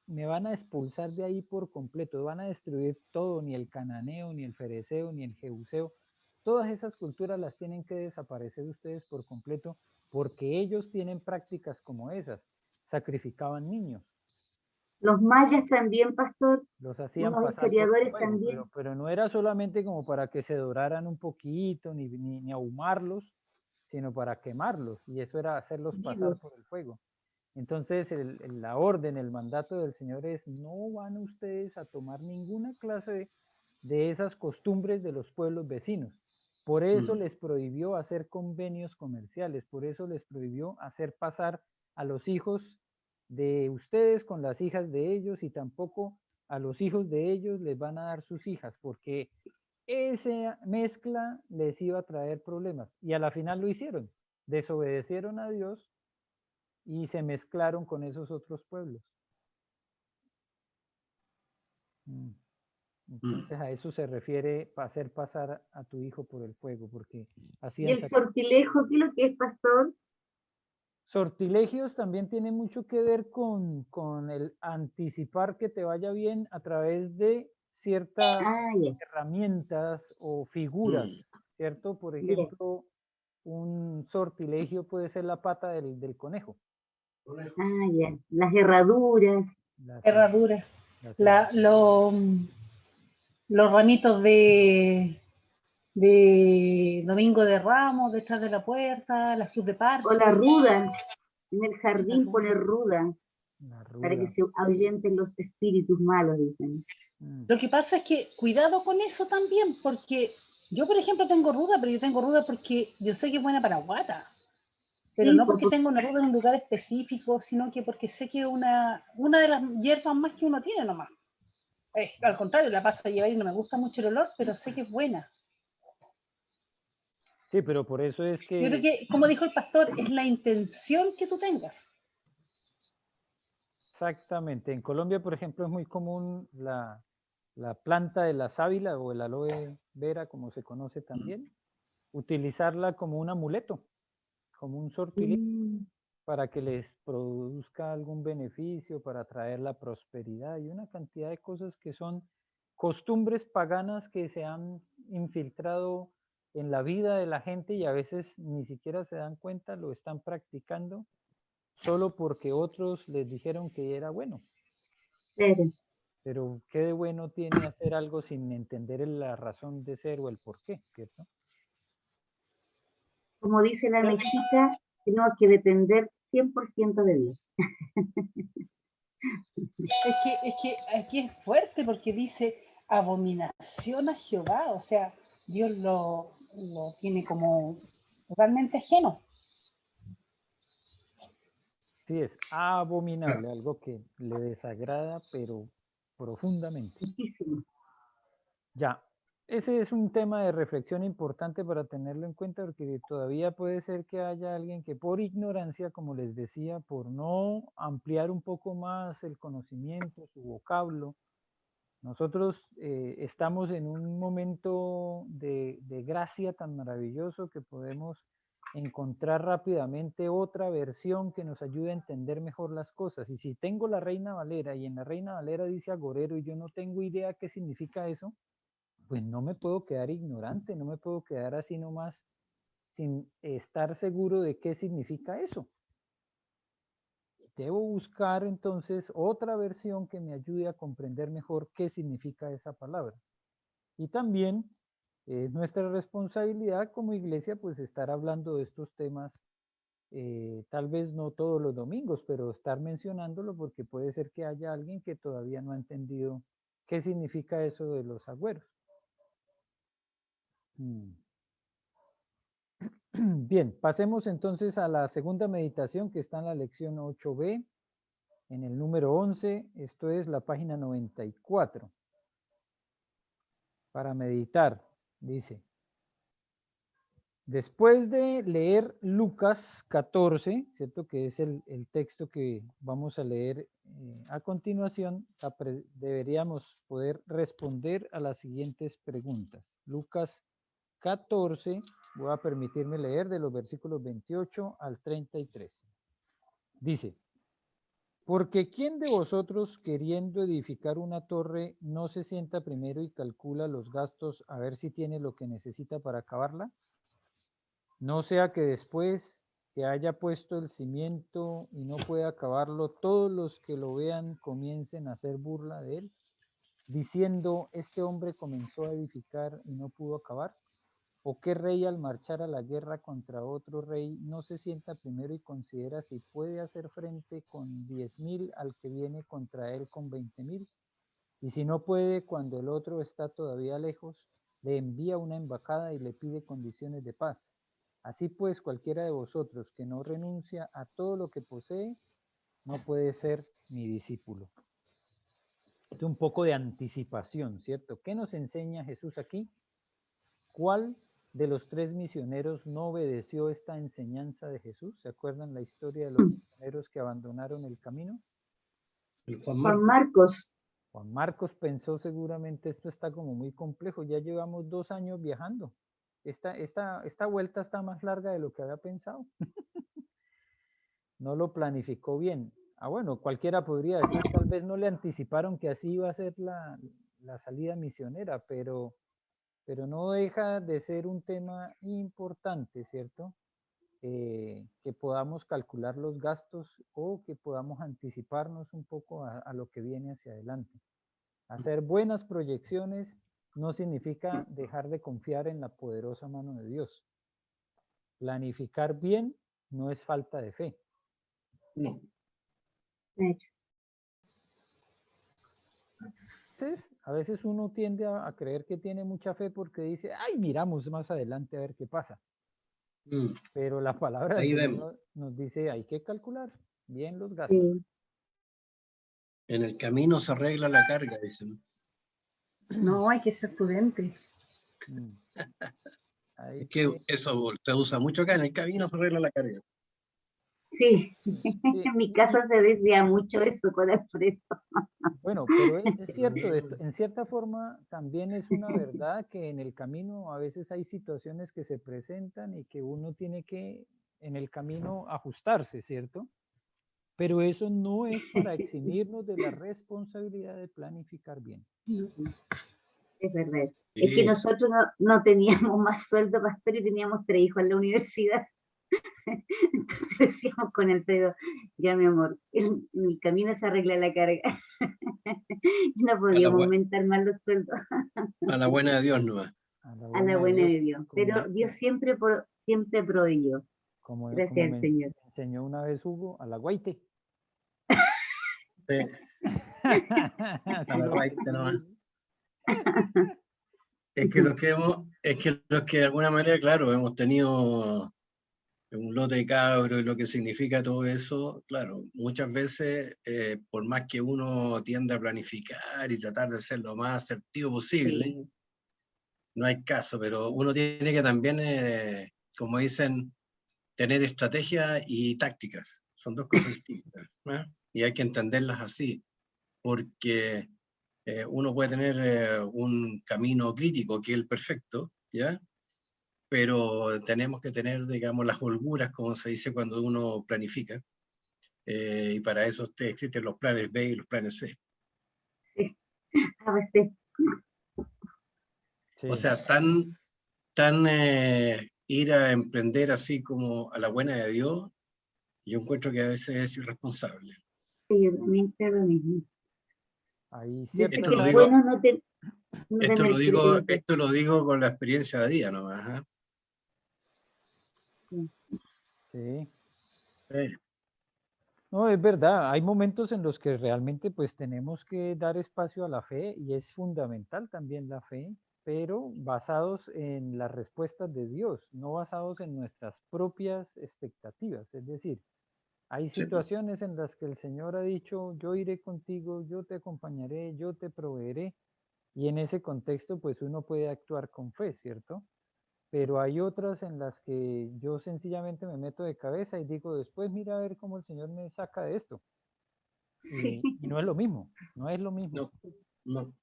me van a expulsar de ahí por completo, van a destruir todo, ni el cananeo, ni el fereceo, ni el jebuseo. Todas esas culturas las tienen que desaparecer ustedes por completo porque ellos tienen prácticas como esas, sacrificaban niños, Los mayas también, pastor, los hacían unos pasar por el historiadores fuego, también. pero no era solamente como para que se doraran un poquito, ni ahumarlos, sino para quemarlos, y eso era hacerlos pasar por Vivos. el fuego. Entonces la orden, el mandato del Señor es, no van ustedes a tomar ninguna clase de esas costumbres de los pueblos vecinos. Por eso les prohibió hacer convenios comerciales, por eso les prohibió hacer pasar a los hijos de ustedes con las hijas de ellos y tampoco a los hijos de ellos les van a dar sus hijas, porque esa mezcla les iba a traer problemas. Y a la final lo hicieron, desobedecieron a Dios y se mezclaron con esos otros pueblos. Entonces a eso se refiere hacer pasar a tu hijo por el fuego, porque ¿Y hacían el sortilegio qué es lo que es, pastor? sortilegios también tiene mucho que ver con el anticipar que te vaya bien a través de ciertas Ah, ya, herramientas o figuras, ¿cierto? Por ya. ejemplo, un sortilegio puede ser la pata del conejo. Ah, ya. Las herraduras. Las, Herradura. las La, lo- los ramitos de Domingo de Ramos detrás de la puerta, la cruz de O la parque. ruda. En el jardín poner ruda la para que ruda. se ahuyenten los espíritus malos, dicen. Lo que pasa es que cuidado con eso también, porque yo, por ejemplo, tengo ruda, pero yo tengo ruda porque yo sé que es buena para guata. Pero Sí, no pues, porque tenga una ruda en un lugar específico, sino que porque sé que es una de las hierbas más que uno tiene nomás. Al contrario, la paso a llevar y no me gusta mucho el olor, pero sé que es buena. Sí, pero por eso es Yo creo que que, como dijo el pastor, es la intención que tú tengas. exactamente. En Colombia, por ejemplo, es muy común la planta de la sábila o el aloe vera, como se conoce también, utilizarla como un amuleto, como un sortilegio mm, para que les produzca algún beneficio, para traer la prosperidad y una cantidad de cosas que son costumbres paganas que se han infiltrado en la vida de la gente y a veces ni siquiera se dan cuenta, lo están practicando solo porque otros les dijeron que era bueno. claro. Pero qué de bueno tiene hacer algo sin entender la razón de ser o el por qué, ¿cierto? Como dice la mejita, tenemos que depender 100% de Dios. Es que aquí es fuerte porque dice abominación a Jehová, o sea, Dios lo tiene como totalmente ajeno. Sí, es abominable, algo que le desagrada, pero profundamente. Muchísimo. Ya, ese es un tema de reflexión importante para tenerlo en cuenta porque todavía puede ser que haya alguien que por ignorancia, como les decía, por no ampliar un poco más el conocimiento, su vocablo, nosotros estamos en un momento de gracia tan maravilloso que podemos encontrar rápidamente otra versión que nos ayude a entender mejor las cosas. Y si tengo la Reina Valera y en la Reina Valera dice agorero y yo no tengo idea qué significa eso, pues no me puedo quedar ignorante, no me puedo quedar así nomás sin estar seguro de qué significa eso. Debo buscar entonces otra versión que me ayude a comprender mejor qué significa esa palabra. Y también es nuestra responsabilidad como iglesia pues estar hablando de estos temas, tal vez no todos los domingos, pero estar mencionándolo porque puede ser que haya alguien que todavía no ha entendido qué significa eso de los agüeros. Bien, pasemos entonces a la segunda meditación que está en la lección 8b, en el número 11, esto es la página 94. Para meditar, dice, después de leer Lucas 14, ¿cierto? Que es el texto que vamos a leer a continuación, deberíamos poder responder a las siguientes preguntas. Lucas 14, voy a permitirme leer de los versículos 28 al 33. Dice, porque ¿quién de vosotros queriendo edificar una torre no se sienta primero y calcula los gastos a ver si tiene lo que necesita para acabarla? No sea que después que haya puesto el cimiento y no pueda acabarlo, todos los que lo vean comiencen a hacer burla de él, diciendo, este hombre comenzó a edificar y no pudo acabar. ¿O qué rey al marchar a la guerra contra otro rey no se sienta primero y considera si puede hacer frente con 10.000 al que viene contra él con 20.000? Y si no puede, cuando el otro está todavía lejos, le envía una embajada y le pide condiciones de paz. Así pues, cualquiera de vosotros que no renuncia a todo lo que posee, no puede ser mi discípulo. Es un poco de anticipación, ¿cierto? ¿Qué nos enseña Jesús aquí? ¿Cuál de los tres misioneros no obedeció esta enseñanza de Jesús? ¿Se acuerdan la historia de los misioneros que abandonaron el camino? Juan Marcos. Juan Marcos pensó seguramente esto está como muy complejo, ya llevamos 2 años viajando. Esta vuelta está más larga de lo que había pensado. No lo planificó bien. Bueno, cualquiera podría decir, tal vez no le anticiparon que así iba a ser la salida misionera, pero no deja de ser un tema importante, ¿cierto? Que podamos calcular los gastos o que podamos anticiparnos un poco a lo que viene hacia adelante. Hacer buenas proyecciones no significa dejar de confiar en la poderosa mano de Dios. Planificar bien no es falta de fe. No. A veces uno tiende a creer que tiene mucha fe porque dice, ay, miramos más adelante a ver qué pasa. Pero la palabra del Señor nos dice, hay que calcular bien los gastos. Sí. En el camino se arregla la carga, dicen. No, hay que ser prudente. Es que eso se usa mucho acá, en el camino se arregla la carga. Sí, en mi casa se decía mucho eso con Alfredo. Bueno, pero es cierto, en cierta forma también es una verdad que en el camino a veces hay situaciones que se presentan y que uno tiene que en el camino ajustarse, ¿cierto? Pero eso no es para eximirnos de la responsabilidad de planificar bien. Es verdad. Sí. Es que nosotros no teníamos más sueldo, pastor, y teníamos 3 hijos en la universidad. Entonces decíamos con Alfredo, ya mi amor, en el camino se arregla la carga. Y no A la, podíamos bu- aumentar más los sueldos a la buena de Dios nomás. a la buena de Dios. como, Pero Dios siempre proveyó. como Gracias al me Señor. enseñó una vez Hugo, a la guaite. Sí, Así a la lo guaita aprendí. nomás. Es que los que de alguna manera, claro, hemos tenido un lote de cabros y lo que significa todo eso, claro, muchas veces, por más que uno tienda a planificar y tratar de ser lo más asertivo posible, Sí, no hay caso, pero uno tiene que también, como dicen, tener estrategia y tácticas. Son dos cosas distintas, ¿no? Y hay que entenderlas así, porque uno puede tener un camino crítico que es el perfecto, ¿ya? Pero tenemos que tener, digamos, las holguras, como se dice cuando uno planifica, y para eso existen los planes B y los planes C. sí. A veces, O Sí, sea, tan ir a emprender así como a la buena de Dios, yo encuentro que a veces es irresponsable. sí, yo también creo lo mismo. hay Yo sé ciertas Esto que lo es áreas. digo, bueno no tener crédito. esto lo digo con la experiencia de día nomás. ¿Eh? Sí. Sí. Eh, No, es verdad, hay momentos en los que realmente pues tenemos que dar espacio a la fe y es fundamental también la fe, pero basados en las respuestas de Dios, no basados en nuestras propias expectativas. Es decir, hay sí, situaciones en las que el Señor ha dicho, yo iré contigo, yo te acompañaré, yo te proveeré, y en ese contexto pues uno puede actuar con fe, ¿cierto? Pero hay otras en las que yo sencillamente me meto de cabeza y digo, después mira a ver cómo el Señor me saca de esto. Sí, Y no es lo mismo, no es lo mismo, no, no,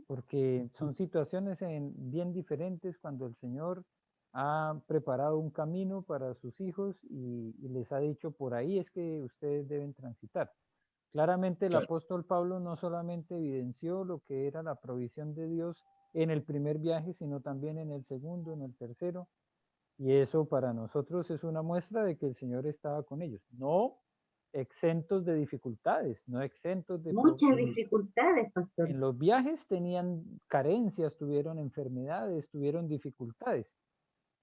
porque son situaciones bien diferentes cuando el Señor ha preparado un camino para sus hijos y les ha dicho, por ahí es que ustedes deben transitar. Claramente el claro, apóstol Pablo no solamente evidenció lo que era la provisión de Dios en el primer viaje, sino también en el segundo, en el tercero, y eso para nosotros es una muestra de que el Señor estaba con ellos. No exentos de dificultades, no exentos de muchas problemas. dificultades, pastor. En los viajes tenían carencias, tuvieron enfermedades, tuvieron dificultades,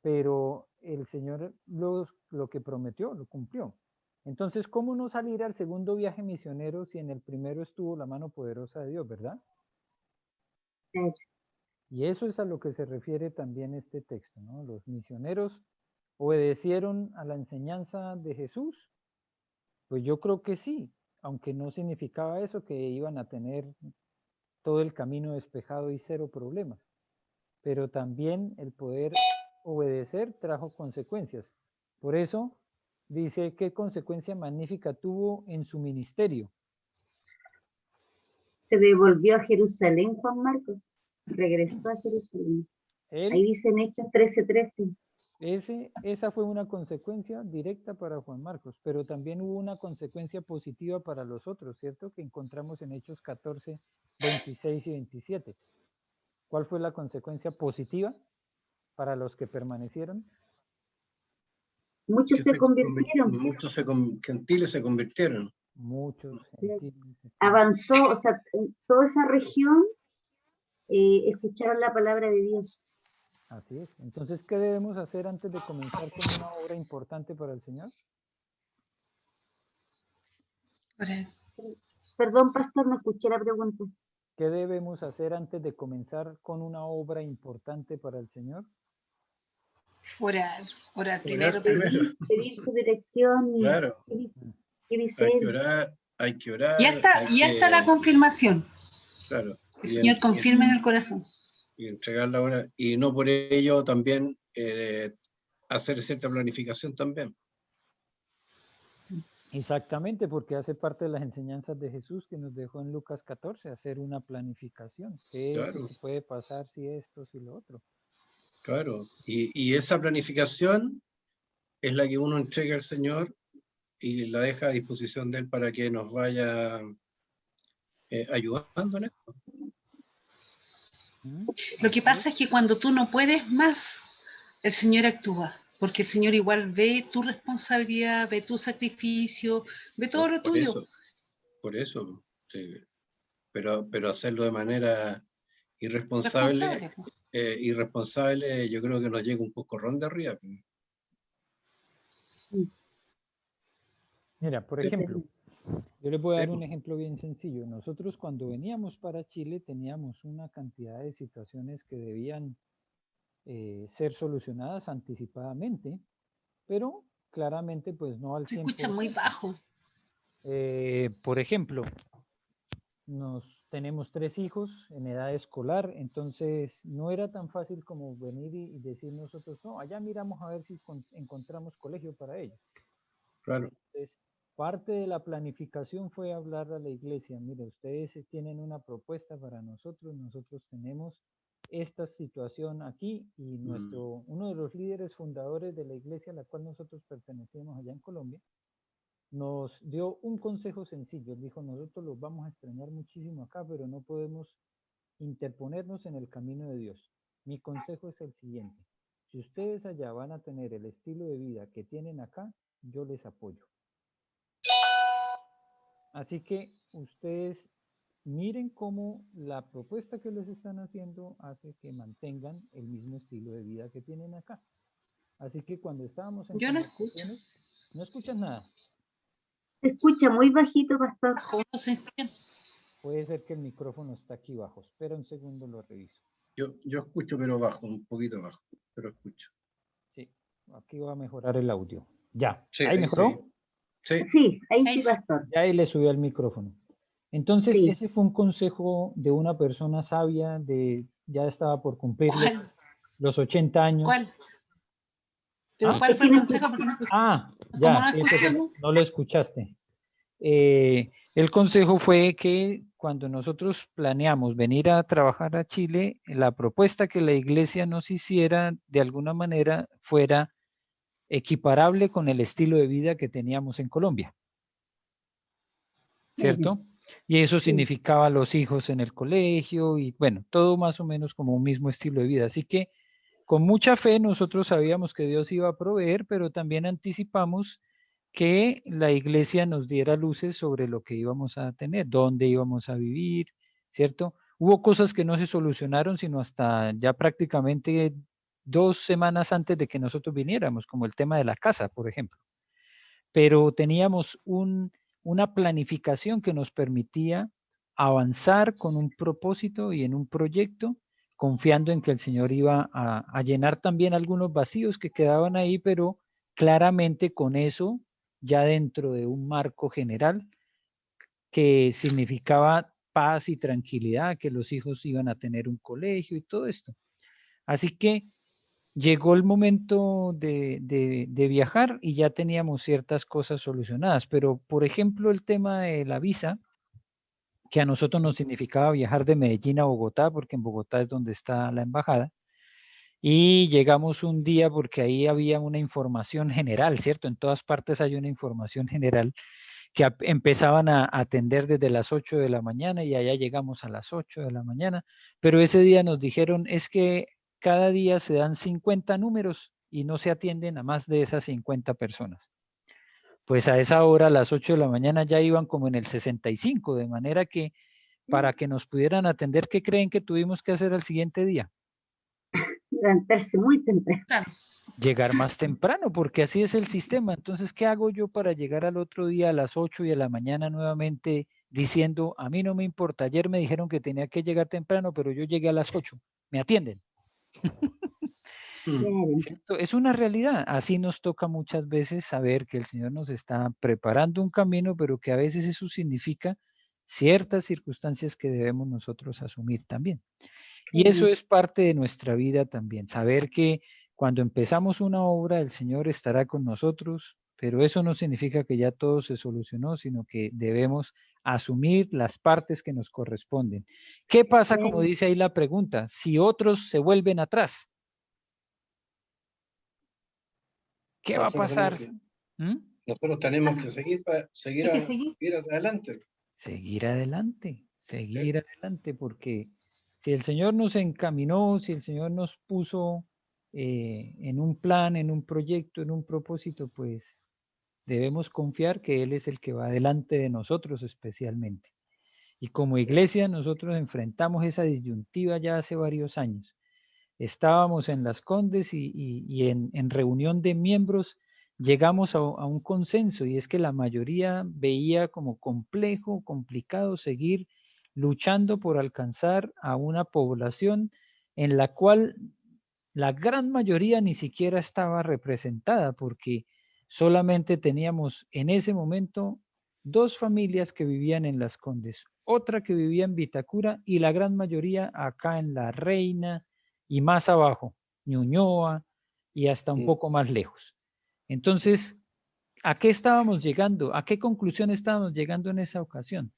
pero el Señor lo que prometió, lo cumplió. Entonces, ¿cómo no salir al segundo viaje misionero si en el primero estuvo la mano poderosa de Dios, verdad? Y eso es a lo que se refiere también este texto, ¿no? Los misioneros obedecieron a la enseñanza de Jesús. Pues yo creo que sí, aunque no significaba eso, que iban a tener todo el camino despejado y cero problemas. Pero también el poder obedecer trajo consecuencias. Por eso dice qué consecuencia magnífica tuvo en su ministerio. Se devolvió a Jerusalén, Juan Marcos. Regresó a Jerusalén. Ahí Él, dice en Hechos 13:13. esa fue una consecuencia directa para Juan Marcos, pero también hubo una consecuencia positiva para los otros, ¿cierto? Que encontramos en Hechos 14, 26 y 27. ¿Cuál fue la consecuencia positiva para los que permanecieron? Muchos se convirtieron. gentiles se convirtieron. Muchos gentiles. Avanzó, o sea, en toda esa región escucharon la palabra de Dios. Así es. Entonces, ¿qué debemos hacer antes de comenzar con una obra importante para el Señor? Perdón, pastor, no escuché la pregunta. ¿Qué debemos hacer antes de comenzar con una obra importante para el Señor? Orar Orar primero. primero, Pedir su dirección y claro. qué dice Hay que él. orar, hay que orar, Ya está la confirmación. claro, El Señor confirma en el corazón. y entregar la hora, y no por ello también hacer cierta planificación también. Exactamente, porque hace parte de las enseñanzas de Jesús que nos dejó en Lucas 14, hacer una planificación. ¿Qué es lo Claro, que puede pasar si esto, si lo otro? claro. Y esa planificación es la que uno entrega al Señor y la deja a disposición de Él para que nos vaya ayudando en esto. Lo que pasa es que cuando tú no puedes más, el Señor actúa. Porque el Señor igual ve tu responsabilidad, ve tu sacrificio, ve todo lo tuyo. Por eso, sí. Pero hacerlo de manera irresponsable, irresponsable, yo creo que nos llega un coscorrón de arriba. Mira, por Sí, ejemplo, yo les voy a sí, dar un ejemplo bien sencillo. Nosotros cuando veníamos para Chile teníamos una cantidad de situaciones que debían ser solucionadas anticipadamente, pero claramente pues no al Se 100%. escucha muy bajo. Por ejemplo, tenemos 3 hijos en edad escolar, entonces no era tan fácil como venir y decir nosotros, no, allá miramos a ver si encontramos colegio para ellos. claro. Entonces, parte de la planificación fue hablar a la iglesia, mire, ustedes tienen una propuesta para nosotros tenemos esta situación aquí y uno de los líderes fundadores de la iglesia a la cual nosotros pertenecemos allá en Colombia, nos dio un consejo sencillo. Él dijo, nosotros los vamos a extrañar muchísimo acá, pero no podemos interponernos en el camino de Dios. Mi consejo es el siguiente. Si ustedes allá van a tener el estilo de vida que tienen acá, yo les apoyo. Así que ustedes miren cómo la propuesta que les están haciendo hace que mantengan el mismo estilo de vida que tienen acá. Así que cuando estábamos en Yo no escucho. no escuchas nada. Se escucha muy bajito, pastor. No se entiende. Puede ser que el micrófono está aquí bajo. Espera un segundo, lo reviso. Yo escucho, pero bajo, un poquito bajo, pero escucho. Sí, aquí va a mejorar el audio. Ya, Sí, ¿ahí mejoró? Sí. Sí, ahí sí, pastor. Ya ahí le subió el micrófono. Entonces, Sí. ese fue un consejo de una persona sabia, ya estaba por cumplir los 80 años. ¿Cuál? ¿Pero ¿Ah? cuál fue el consejo? Porque no escuché. Ya, no sí, entonces escuchamos? no lo escuchaste. El consejo fue que cuando nosotros planeamos venir a trabajar a Chile, la propuesta que la iglesia nos hiciera de alguna manera fuera equiparable con el estilo de vida que teníamos en Colombia, ¿cierto? Y eso significaba los hijos en el colegio y bueno, todo más o menos como un mismo estilo de vida. Así que con mucha fe nosotros sabíamos que Dios iba a proveer, pero también anticipamos que la iglesia nos diera luces sobre lo que íbamos a tener, dónde íbamos a vivir, ¿cierto? Hubo cosas que no se solucionaron sino hasta ya prácticamente 2 semanas antes de que nosotros viniéramos, como el tema de la casa, por ejemplo. Pero teníamos una planificación que nos permitía avanzar con un propósito y en un proyecto, confiando en que el Señor iba a llenar también algunos vacíos que quedaban ahí, pero claramente con eso ya dentro de un marco general que significaba paz y tranquilidad, que los hijos iban a tener un colegio y todo esto. Así que llegó el momento de viajar y ya teníamos ciertas cosas solucionadas, pero por ejemplo el tema de la visa, que a nosotros nos significaba viajar de Medellín a Bogotá, porque en Bogotá es donde está la embajada, y llegamos un día porque ahí había una información general, ¿cierto? En todas partes hay una información general que empezaban a atender desde las 8 de la mañana y allá llegamos a las 8 de la mañana, pero ese día nos dijeron es que cada día se dan 50 números y no se atienden a más de esas 50 personas. Pues a esa hora, a las 8 de la mañana, ya iban como en el 65, de manera que para que nos pudieran atender, ¿qué creen que tuvimos que hacer al siguiente día? Levantarse muy temprano. Llegar más temprano, porque así es el sistema. Entonces, ¿qué hago yo para llegar al otro día a las 8 de la mañana nuevamente diciendo, a mí no me importa, ayer me dijeron que tenía que llegar temprano, pero yo llegué a las 8, ¿me atienden? ¿Cierto? Es una realidad. Así nos toca muchas veces saber que el Señor nos está preparando un camino, pero que a veces eso significa ciertas circunstancias que debemos nosotros asumir también. Y eso es parte de nuestra vida también, saber que cuando empezamos una obra, el Señor estará con nosotros, pero eso no significa que ya todo se solucionó, sino que debemos asumir las partes que nos corresponden. ¿Qué pasa, como dice ahí la pregunta, si otros se vuelven atrás? ¿Qué va a pasar? Nosotros tenemos que seguir hacia adelante. Seguir adelante, porque si el Señor nos encaminó, si el Señor nos puso en un plan, en un proyecto, en un propósito, pues debemos confiar que Él es el que va delante de nosotros especialmente. Y como iglesia nosotros enfrentamos esa disyuntiva ya hace varios años. Estábamos en Las Condes y en reunión de miembros llegamos a un consenso, y es que la mayoría veía como complejo, complicado seguir luchando por alcanzar a una población en la cual la gran mayoría ni siquiera estaba representada, porque solamente teníamos en ese momento 2 familias que vivían en Las Condes, otra que vivía en Vitacura y la gran mayoría acá en La Reina y más abajo, Ñuñoa y hasta un poco más lejos. Entonces, ¿a qué estábamos llegando? ¿A qué conclusión estábamos llegando en esa ocasión?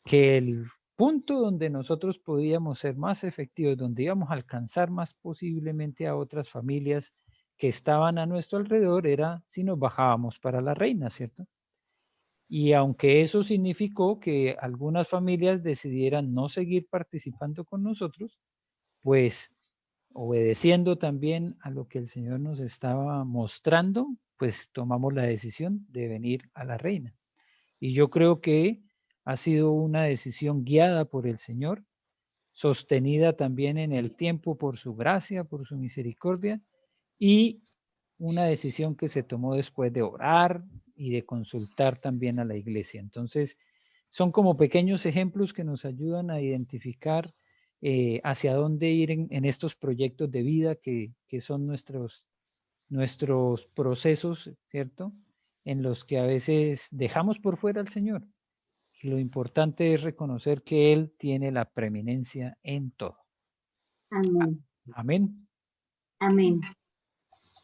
Que el punto donde nosotros podíamos ser más efectivos, donde íbamos a alcanzar más posiblemente a otras familias que estaban a nuestro alrededor, era si nos bajábamos para La Reina, ¿cierto? Y aunque eso significó que algunas familias decidieran no seguir participando con nosotros, pues obedeciendo también a lo que el Señor nos estaba mostrando, pues tomamos la decisión de venir a La Reina. Y yo creo que ha sido una decisión guiada por el Señor, sostenida también en el tiempo por su gracia, por su misericordia, y una decisión que se tomó después de orar y de consultar también a la iglesia. Entonces, son como pequeños ejemplos que nos ayudan a identificar hacia dónde ir en estos proyectos de vida que son nuestros procesos, ¿cierto? En los que a veces dejamos por fuera al Señor. Y lo importante es reconocer que Él tiene la preeminencia en todo. Amén. Amén. Amén.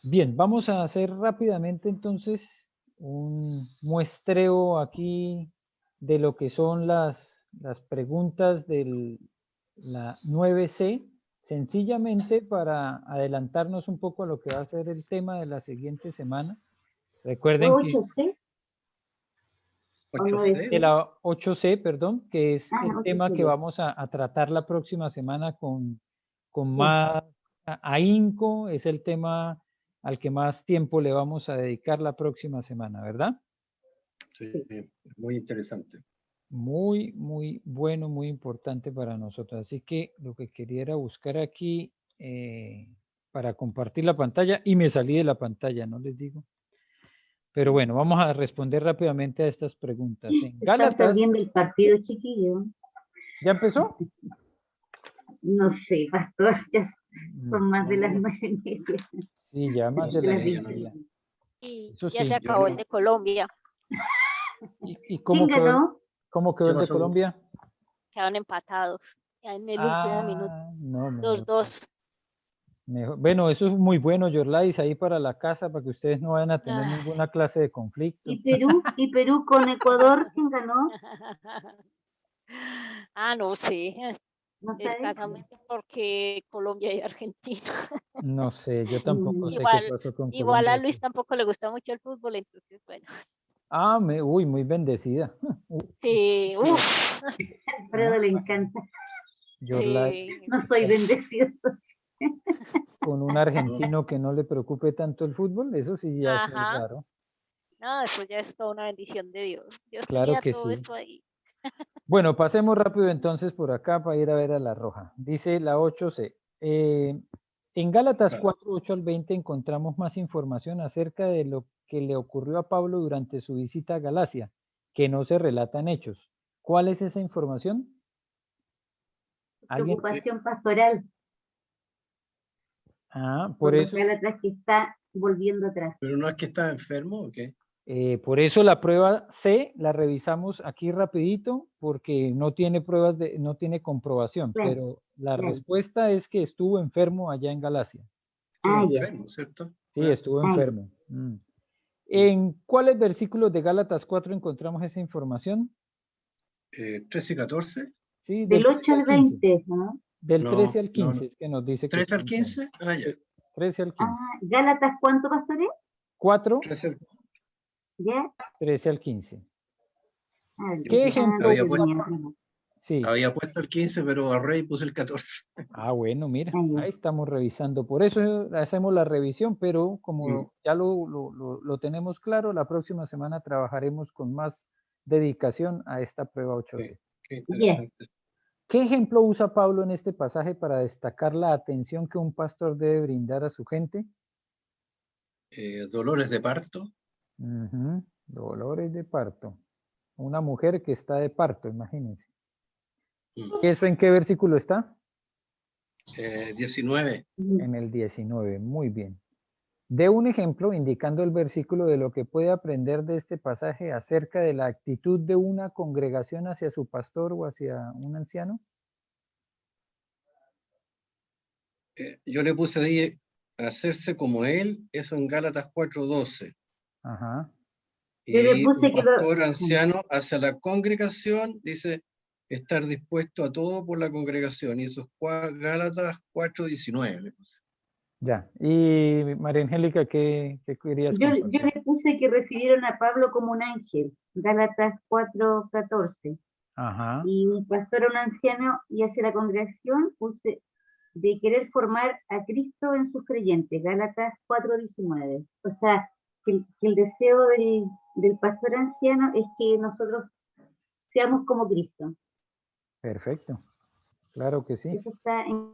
Bien, vamos a hacer rápidamente entonces un muestreo aquí de lo que son las preguntas de la 9C, sencillamente para adelantarnos un poco a lo que va a ser el tema de la siguiente semana. Recuerden que 8C. ¿O 8C, de la 8C, perdón, que es el 8C, tema que ya. vamos a tratar la próxima semana con Ya. más ahínco, es el tema al que más tiempo le vamos a dedicar la próxima semana, ¿verdad? sí, muy interesante. Muy, muy bueno, muy importante para nosotros. Así que lo que quería era buscar aquí para compartir la pantalla y me salí de la pantalla, no les digo. Pero bueno, vamos a responder rápidamente a estas preguntas. En Se están Gálatas, perdiendo el partido, chiquillo. ¿ya empezó? No sé, pastor, ya son más de las No. 9:30. Sí, ya más No de la sé, mediodía. Y Eso ya se sí. Yo acabó el no. de Colombia. ¿Y ¿Quién ganó? cómo quedó ¿Qué el de pasó? Colombia? Quedaron empatados en el último minuto. Ah, no, mejor. 2-2. Bueno, eso es muy bueno, Yorlais, ahí para la casa, para que ustedes no vayan a tener Ah. ninguna clase de conflicto. ¿Y Perú con Ecuador? ¿Quién ganó? Ah, no sé. ¿No sabes? Escasamente porque Colombia y Argentina. No sé, yo tampoco sé qué Igual, pasó con igual a Colombia. Luis tampoco le gusta mucho el fútbol, entonces bueno. Ah, uy, muy bendecida. Sí, uff. Alfredo le encanta. Yorlais Sí. No soy bendecido. con un argentino que no le preocupe tanto el fútbol, eso sí ya es muy Ajá. raro. No, eso ya es toda una bendición de Dios. Dios Claro tenía que todo sí. eso ahí. Bueno, pasemos rápido entonces por acá para ir a ver a la roja. Dice la 8C. En Gálatas Claro. 4, 8 al 20 encontramos más información acerca de lo que le ocurrió a Pablo durante su visita a Galacia, que no se relata en Hechos. ¿Cuál es esa información? ¿Alguien? Preocupación pastoral Ah, por por los eso, Gálatas que está volviendo atrás. ¿Pero no es que está enfermo o qué? por eso la prueba C la revisamos aquí rapidito porque no tiene pruebas no tiene comprobación, Claro, pero la claro. respuesta es que estuvo enfermo allá en Galacia. Estuvo Ah, ya. enfermo, ¿cierto? Sí, estuvo Ay. enfermo. ¿En cuáles versículos de Gálatas 4 encontramos esa información? 13 y 14. Sí, Del del 8 13 al al 15. 20, ¿no? Del No, 13 al no, 15 no. es que nos dice que 13 está al enfermo. 15. Ah, ya. 13 al 15. Ah, Gálatas, ¿cuánto, pastores? 4, 13 al... ¿Ya? 13 al 15. Ah, ¿Qué Yo ejemplo? había lo puesto, tenía arriba. Sí. Había puesto el 15, pero ahorré y puse el 14. Ah, bueno, mira, Ah, ya. ahí estamos revisando. Por eso hacemos la revisión, pero Mm. como ya lo tenemos claro, la próxima semana trabajaremos con más dedicación a esta prueba 8C. Qué Ya. interesante. ¿Qué ejemplo usa Pablo en este pasaje para destacar la atención que un pastor debe brindar a su gente? Dolores de parto. Ujú, dolores de parto. Una mujer que está de parto, imagínense. Mm. ¿Eso en qué versículo está? 19. Ujú. En el 19, muy bien. De un ejemplo indicando el versículo de lo que puede aprender de este pasaje acerca de la actitud de una congregación hacia su pastor o hacia un anciano. Yo le puse ahí hacerse como él, eso en Gálatas 4:12. Ajá, Y Yo le ahí puse un que lo... pastor anciano hacia la congregación dice estar dispuesto a todo por la congregación. Y eso es Gálatas 4:19. Le puse. ya. Y María Angélica, ¿qué querías Yo compartir? le puse que recibieron a Pablo como un ángel, Gálatas 4:14. Ajá, Y un pastor a un anciano y hacia la congregación puse de querer formar a Cristo en sus creyentes, Gálatas 4:19. O sea, que el deseo del pastor anciano es que nosotros seamos como Cristo. perfecto. Claro que sí. Eso está en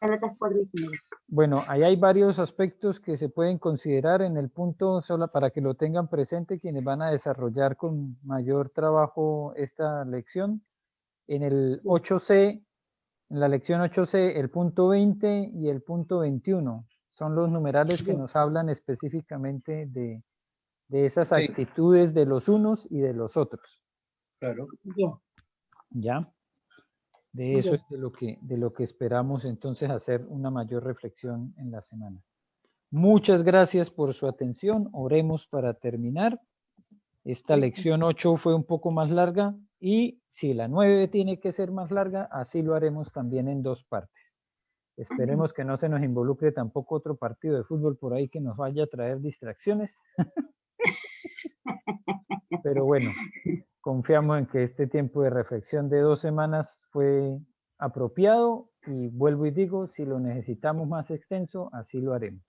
Gálatas 4:19. Bueno, ahí hay varios aspectos que se pueden considerar en el punto, solo para que lo tengan presente quienes van a desarrollar con mayor trabajo esta lección. En el 8C, en la lección 8C, el punto 20 y el punto 21 son los numerales que Ya, nos hablan específicamente de esas Sí, actitudes de los unos y de los otros. claro. ya, ¿Ya? De eso ya. es de lo que esperamos entonces hacer una mayor reflexión en la semana. Muchas gracias por su atención. Oremos para terminar. Esta lección 8 fue un poco más larga y si la 9 tiene que ser más larga, así lo haremos también en 2 partes. Esperemos que no se nos involucre tampoco otro partido de fútbol por ahí que nos vaya a traer distracciones. Pero bueno, confiamos en que este tiempo de reflexión de 2 semanas fue apropiado y vuelvo y digo, si lo necesitamos más extenso, así lo haremos.